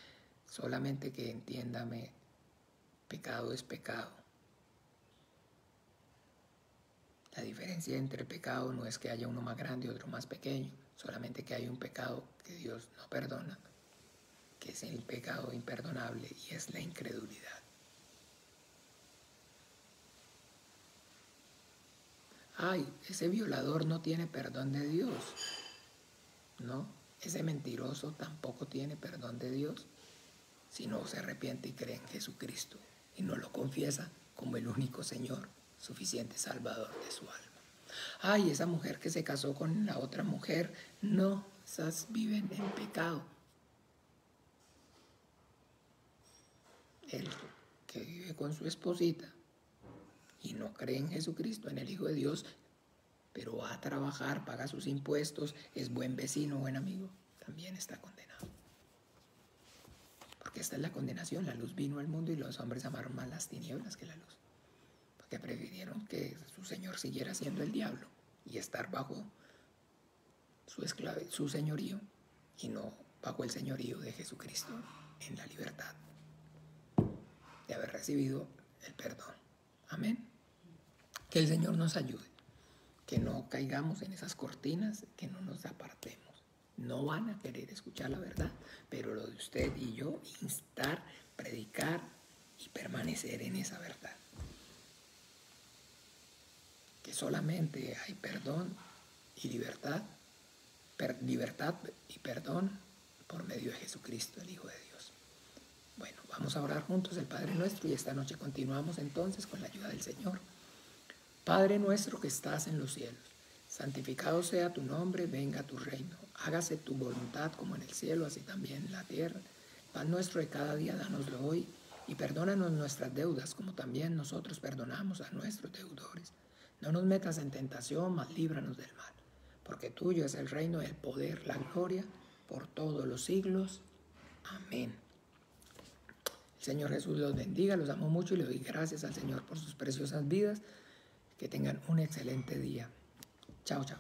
Speaker 1: solamente que entiéndame, pecado es pecado. La diferencia entre pecado no es que haya uno más grande y otro más pequeño, solamente que hay un pecado que Dios no perdona, que es el pecado imperdonable, y es la incredulidad. Ay, ese violador no tiene perdón de Dios. No, ese mentiroso tampoco tiene perdón de Dios si no se arrepiente y cree en Jesucristo y no lo confiesa como el único Señor, suficiente Salvador de su alma. Ay, esa mujer que se casó con la otra mujer, no, esas viven en pecado. El que vive con su esposita y no cree en Jesucristo, en el Hijo de Dios, pero va a trabajar, paga sus impuestos, es buen vecino, buen amigo, también está condenado. Porque esta es la condenación: la luz vino al mundo y los hombres amaron más las tinieblas que la luz, porque prefirieron que su Señor siguiera siendo el diablo y estar bajo su señorío, y no bajo el señorío de Jesucristo en la libertad de haber recibido el perdón. Amén. Que el Señor nos ayude, que no caigamos en esas cortinas, que no nos apartemos. No van a querer escuchar la verdad, pero lo de usted y yo, instar, predicar y permanecer en esa verdad. Que solamente hay perdón y libertad y perdón por medio de Jesucristo, el Hijo de Dios. Bueno, vamos a orar juntos el Padre Nuestro, y esta noche continuamos entonces con la ayuda del Señor. Padre nuestro que estás en los cielos, santificado sea tu nombre, venga tu reino, hágase tu voluntad como en el cielo, así también en la tierra. Pan nuestro de cada día, dánoslo hoy, y perdónanos nuestras deudas, como también nosotros perdonamos a nuestros deudores. No nos metas en tentación, mas líbranos del mal, porque tuyo es el reino, el poder, la gloria, por todos los siglos. Amén. El Señor Jesús los bendiga, los amo mucho y le doy gracias al Señor por sus preciosas vidas. Que tengan un excelente día. Chao, chao.